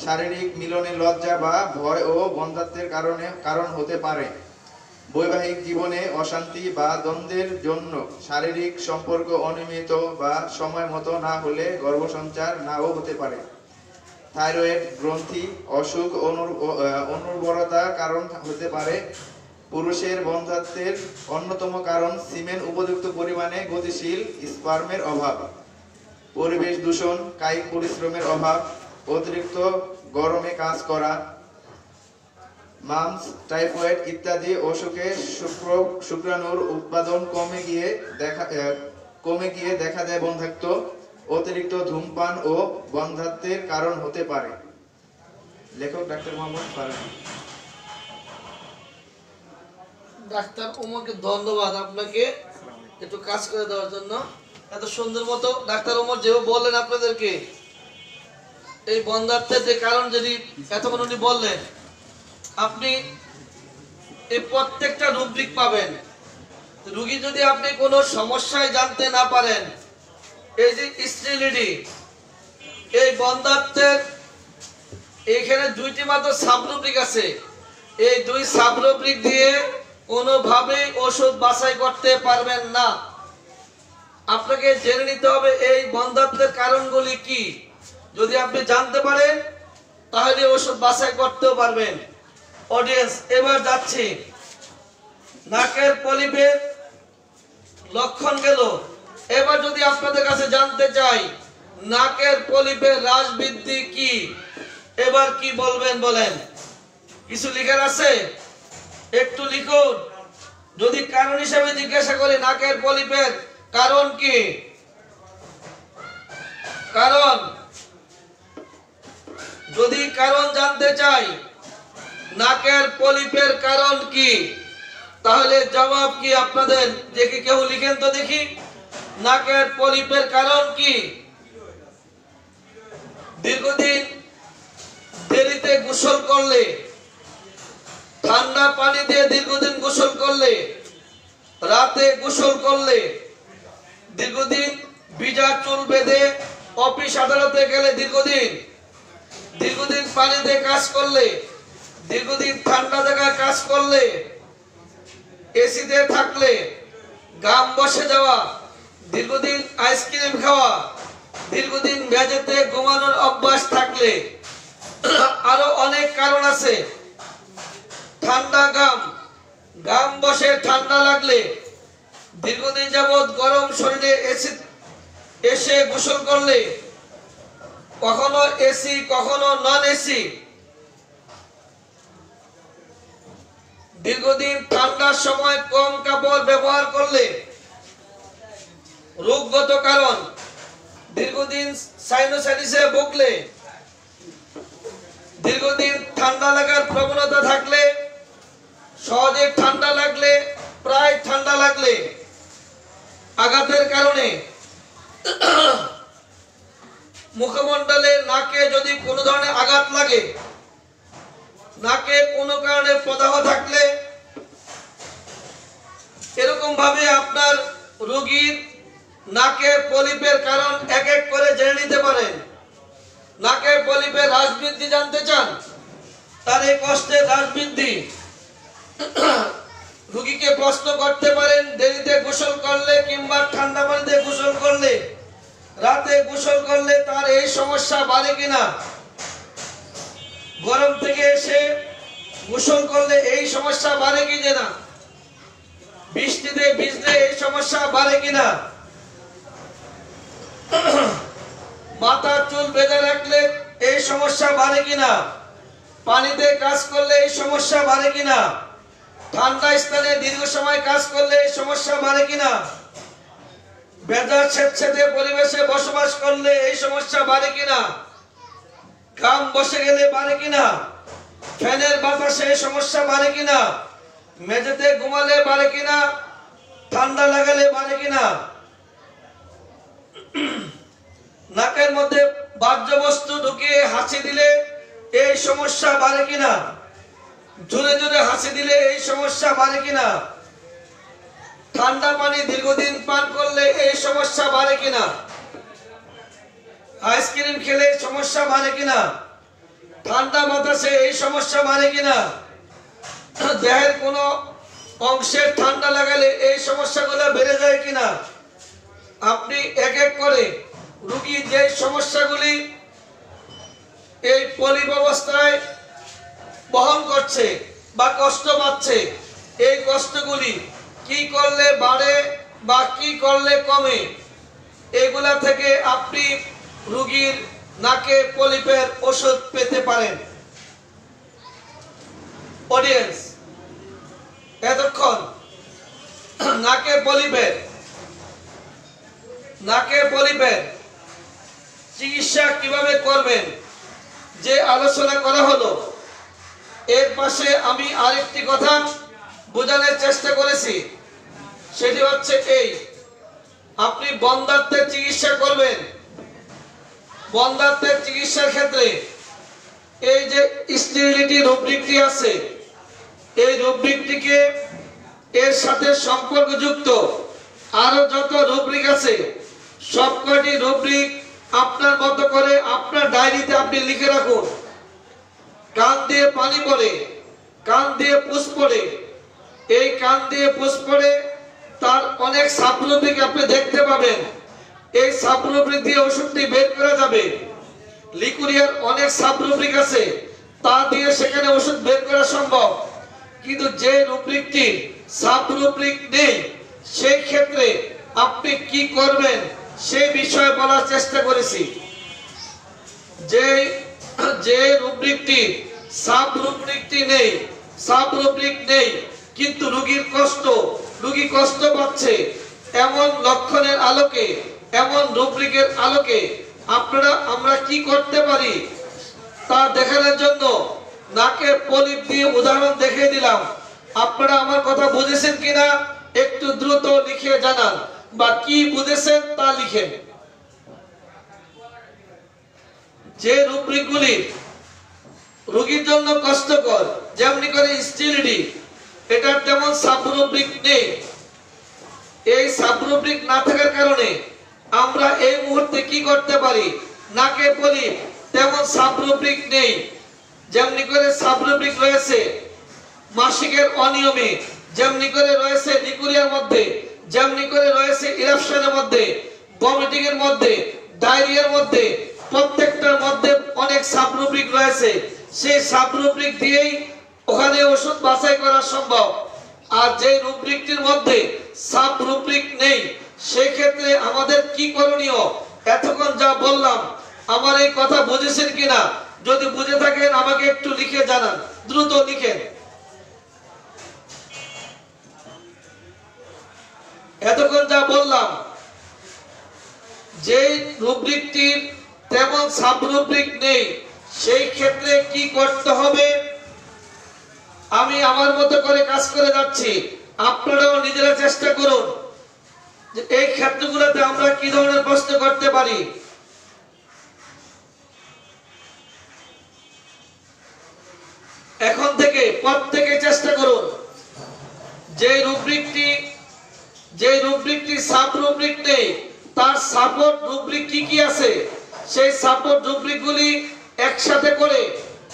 Speaker 2: শারীরিক মিলনে লজ্জা বা ভয় ও বন্ধ্যাত্বের কারণ হতে পারে, বৈবাহিক জীবনে অশান্তি বা দ্বন্দ্বের জন্য শারীরিক সম্পর্ক অনিয়মিত বা সময় মতো না হলে গর্ভসঞ্চার নাও হতে পারে, থাইরয়েড গ্রন্থি অসুখ অনুর্বরতা কারণ হতে পারে, পুরুষের বন্ধ্যাত্বের অন্যতম কারণ সিমেন উপযুক্ত পরিমাণে গতিশীল স্পার্মের অভাব, পরিবেশ দূষণ, কায়িক পরিশ্রমের অভাব, অতিরিক্ত গরমে কাজ করা, মাম্পস, টাইফয়েড ইত্যাদি অসুখে শুক্রাণুর উৎপাদন কমে গিয়ে দেখা দেয় বন্ধ্যাত্ব, অতিরিক্ত ধূমপান ও বন্ধ্যাত্বের কারণ হতে পারে। লেখক ডাক্তার মোহাম্মদ ফারুক।
Speaker 1: ডাক্তার ওমরকে ধন্যবাদ আপনাকে একটু কাজ করে দেওয়ার জন্য। এত সুন্দর মতো ডাক্তার ওমর যেভাবে বললেন আপনাদেরকে, এই বন্ধাত্বের যে কারণ যদি এতক্ষণ উনি বললেন, আপনি এই প্রত্যেকটা রুব্রিক পাবেন। রুগী যদি আপনি কোনো সমস্যায় জানতে না পারেন, এই যে স্টেরিলিটি, এই বন্ধাত্বের এখানে দুইটি মাত্র সাবরুব্রিক আছে। এই দুই সাবরুব্রিক দিয়ে কোনোভাবেই ওষুধ বাছাই করতে পারবেন না। আপনাকে জেনে নিতে হবে এই বন্ধাত্বের কারণগুলি কি। যদি আপনি জানতে পারেন তাহলে ওষুধ বাছাই করতেও পারবেন। অডিয়েন্স, এবার যাচ্ছি নাকের পলিপের লক্ষণ গেল। এবার যদি আপনাদের কাছে জানতে চাই নাকের পলিপের হ্রাস বৃদ্ধি কি, এবার কি বলবেন বলেন? কিছু লিখার আছে? একটু লিখুন। যদি কারণ হিসেবে জিজ্ঞাসা করি নাকের পলিপের কারণ কি, কারণ যদি কারণ জানতে চাই নাকের পলিপের কারণ কি, তাহলে জবাব কি আপনাদের? দেখি কেউ লিখেন তো দেখি। নাকের পলিপের কারণ কি? দীর্ঘদিন দেরিতে গোসল করলে, ঠান্ডা পানি দিয়ে দীর্ঘদিন গোসল করলে, রাতে গোসল করলে, দীর্ঘদিন ভিজা চুল বেঁধে অফিস আদালতে গেলে, দীর্ঘদিন পানিতে কাজ করলে, দীর্ঘদিন ঠান্ডা জায়গায় কাজ করলে, এসিতে থাকলে, ঘাম বসে যাওয়া, দীর্ঘদিন আইসক্রিম খাওয়া, দীর্ঘদিন মেঝেতে ঘুমানোর অভ্যাস থাকলে, আরো অনেক কারণ আছে। ঠান্ডা ঘাম বসে ঠান্ডা লাগলে, দীর্ঘদিন যাবৎ গরম শরীরে এসে গোসল করলে, কখনো এসি কখনো নন এসি, দীর্ঘদিন ঠান্ডার সময় কম কাপড় ব্যবহার করলে, রোগগত কারণ, দীর্ঘদিন সাইনোসাইটিসে ভুগলে, দীর্ঘদিন ঠান্ডা লাগার প্রবণতা থাকলে, সহজে ঠান্ডা লাগলে, প্রায় ঠান্ডা লাগলে, আঘাতের কারণে, মুখমণ্ডলে নাকে যদি কোনো ধরনের আঘাত লাগে, নাকে কোনো কারণে প্রদাহ থাকলে, এরকম ভাবে আপনার রোগীর নাকে পলিপের কারণ এক এক করে জেনে নিতে পারেন। নাকে পলিপের হ্রাস বৃদ্ধি জানতে চান, তার এই কষ্টের হ্রাস বৃদ্ধি রোগীকে প্রশ্ন করতে পারেন দেরিতে গোসল করলে কিংবা ঠান্ডা পানিতে গোসল করলে, রাতে গোসল করলে তার এই সমস্যা বাড়ে কিনা, গরম থেকে এসে গোসল করলে এই সমস্যা বাড়ে কিনা, বৃষ্টিতে ভিজলে এই সমস্যা বাড়ে কিনা, মাথার চুল বেঁধে রাখলে এই সমস্যা বাড়ে কিনা, পানিতে কাজ করলে এই সমস্যা বাড়ে কিনা, ঠান্ডা স্থানে দীর্ঘ সময় কাজ করলে এই সমস্যা বাড়ে কিনা, ভেজা স্যাঁতসেঁতে পরিবেশে বসবাস করলে এই সমস্যা বাড়ে কিনা, ঘাম বসে গেলে বাড়ে কিনা, ফ্যানের বাতাসে এই সমস্যা বাড়ে কিনা, মেঝেতে ঘুমালে বাড়ে কিনা, ঠান্ডা লাগালে বাড়ে কিনা, নাকের মধ্যে বাহ্যবস্তু ঢুকিয়ে হাসি দিলে এই সমস্যা বাড়ে কিনা, জোরে জোরে হাসি দিলে এই সমস্যা বাড়ে কিনা, ঠান্ডা পানি দীর্ঘদিন পান করলে এই সমস্যা বাড়ে কিনা, আইসক্রিম খেলে সমস্যা বাড়ে কিনা, ঠান্ডা বাতাসে এই সমস্যা বাড়ে কিনা, দেহের কোনো অংশে ঠান্ডা লাগালে এই সমস্যাগুলো বেড়ে যায় কিনা। আপনি এক এক করে রোগী যে সমস্যাগুলি এই পলিপ অবস্থায় বহন করছে বা কষ্ট পাচ্ছে, এই কষ্টগুলি কি করলে বাড়ে বা কি করলে কমে, এগুলা থেকে আপনি রোগীর নাকে পলিপের ওষুধ পেতে পারেন। অডিয়েন্স, এতক্ষণ নাকে পলিপের চিকিৎসা কিভাবে করবেন যে আলোচনা করা হলো, এর পাশে আমি আরেকটি কথা বোঝানোর চেষ্টা করেছি। সেটি হচ্ছে এই, আপনি বন্ধাত্বের চিকিৎসা করবেন, বন্ধাত্বের চিকিৎসার ক্ষেত্রে এই যে স্টেরিলিটি রুব্রিকটি আছে, এই রুব্রিকটিকে এর সাথে সম্পর্কযুক্ত আরো যত রুব্রিক আছে সবকটি রুব্রিক আপনার মতো করে আপনার ডায়েরিতে আপনি লিখে রাখুন। কান দিয়ে পানি পড়ে, কান দিয়ে পুষ পড়ে, এই কান দিয়ে পুষ পড়ে তার অনেক সাবরুব্রিক আপনি দেখতে পাবেন। এই সাবরুব্রিক দিয়ে ওষুধটি বের করা যাবে। লিকুরিয়ার অনেক সাবরুব্রিক আছে, তা দিয়ে সেখানে ওষুধ বের করা সম্ভব। কিন্তু যে রুব্রিকটি সাবরুব্রিক নেই সেই ক্ষেত্রে আপনি কি করবেন সেই বিষয়ে বলার চেষ্টা করেছি। যে রুব্রিকটি সাবরুব্রিক নেই কিন্তু রোগী কষ্ট পাচ্ছে, এমন লক্ষণের আলোকে, এমন রুব্রিকের আলোকে আমরা কি করতে পারি তা দেখানোর জন্য নাকের পলিপ দিয়ে উদাহরণ দেখিয়ে দিলাম। আপনারা আমার কথা বুঝেছেন কিনা একটু দ্রুত লিখে জানান, বা কি বুঝেছেন তা লিখেন। যে রুব্রিকগুলি রোগীর জন্য কষ্টকর, যেমনি করে স্টেরিলিটি, এটার তেমন সাবরুব্রিক নেই। এই সাবরুব্রিক না থাকার কারণে আমরা এই মুহূর্তে কি করতে পারি, নাকে পলিপ তেমন সাবরুব্রিক নেই। যেমনি করে সাবরুব্রিক রয়েছে মাসিকের অনিয়মে, যেমনি করে রয়েছে লিকুরিয়ার মধ্যে, যেমনি করে রয়েছে ইরাপশনের মধ্যে, ভমিটিং এর মধ্যে, ডায়রিয়ার মধ্যে, প্রত্যেকটার মধ্যে অনেক সাবরুব্রিক রয়েছে। সেই সাবরুব্রিক দিয়েই ওখানে ওষুধ বাছাই করা সম্ভব। আর যে রুব্রিকটির মধ্যে সাবরুব্রিক নেই সেই ক্ষেত্রে আমাদের কি করণীয়, এতক্ষণ যা বললাম আমার এই কথা বুঝেছেন কিনা, যদি বুঝে থাকেন আমাকে একটু লিখে জানান, দ্রুত লিখেন। এতক্ষণ যা বললাম, যে রুব্রিকটির তেমন সাবরুব্রিক নেই সেই ক্ষেত্রে কি করতে হবে আমি আমার মতো করে কাজ করে যাচ্ছি। আপনারাও নিজেরা চেষ্টা করুন যে এই ক্ষেত্রগুলোতে আমরা কি ধরনের প্রশ্ন করতে পারি। এখন থেকে প্রত্যেকে চেষ্টা করুন যে রুব্রিকটি সাবরুব্রিক নেই তার সাপোর্ট রুব্রিক কি কি আছে সেই সাপোর্ট রুব্রিকগুলি একসাথে করে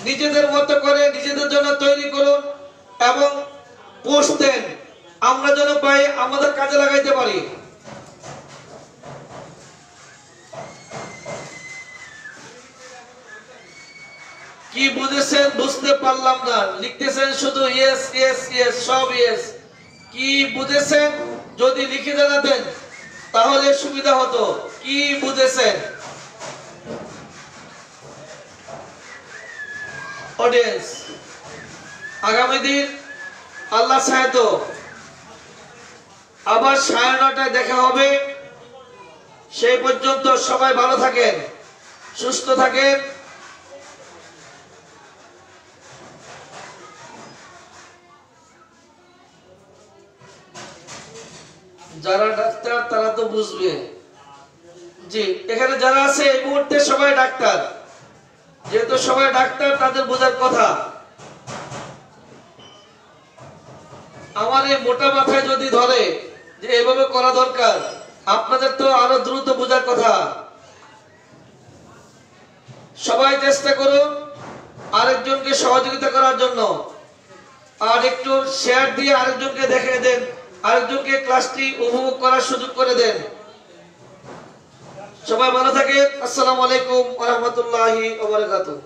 Speaker 1: নিজেদের মতো করে নিজেদের জন্য তৈরি করুন এবং পোস্ট দেন, আমরা যেন পাই আমাদের কাজে লাগাইতে পারি। কি বুঝেছেন বুঝতে পারলাম না, লিখতেছেন শুধু ইয়েস ইয়েস ইয়েস, সব ইয়েস। কি বুঝেছেন যদি লিখে জানাতেন তাহলে সুবিধা হতো। কি বুঝেছেন অডিয়েন্স? আগামী দিন আল্লাহ চায় তো আবার 9:30টায় দেখা হবে। সেই পর্যন্ত সবাই ভালো থাকেন, সুস্থ থাকেন। যারা ডাক্তার তারা তো বুঝবে। জি, এখানে যারা আছে এই মুহূর্তে সবাই ডাক্তার, যেহেতু সবাই ডাক্তার তাদের বোঝার কথা। আমার এই মোটা মাথায় যদি ধরে যে এভাবে করা দরকার, আপনাদের তো আরো দ্রুত বোঝার কথা। সবাই চেষ্টা করুন আরেকজনকে সহযোগিতা করার জন্য, আর একটু শেয়ার দিয়ে আরেকজনকে দেখিয়ে দেন, আরেকজনকে ক্লাসটি উপভোগ করার সুযোগ করে দেন। সবাই ভালো থাকেন। আসসালামু আলাইকুম ওয়া রাহমাতুল্লাহি ওয়া বারাকাতুহু।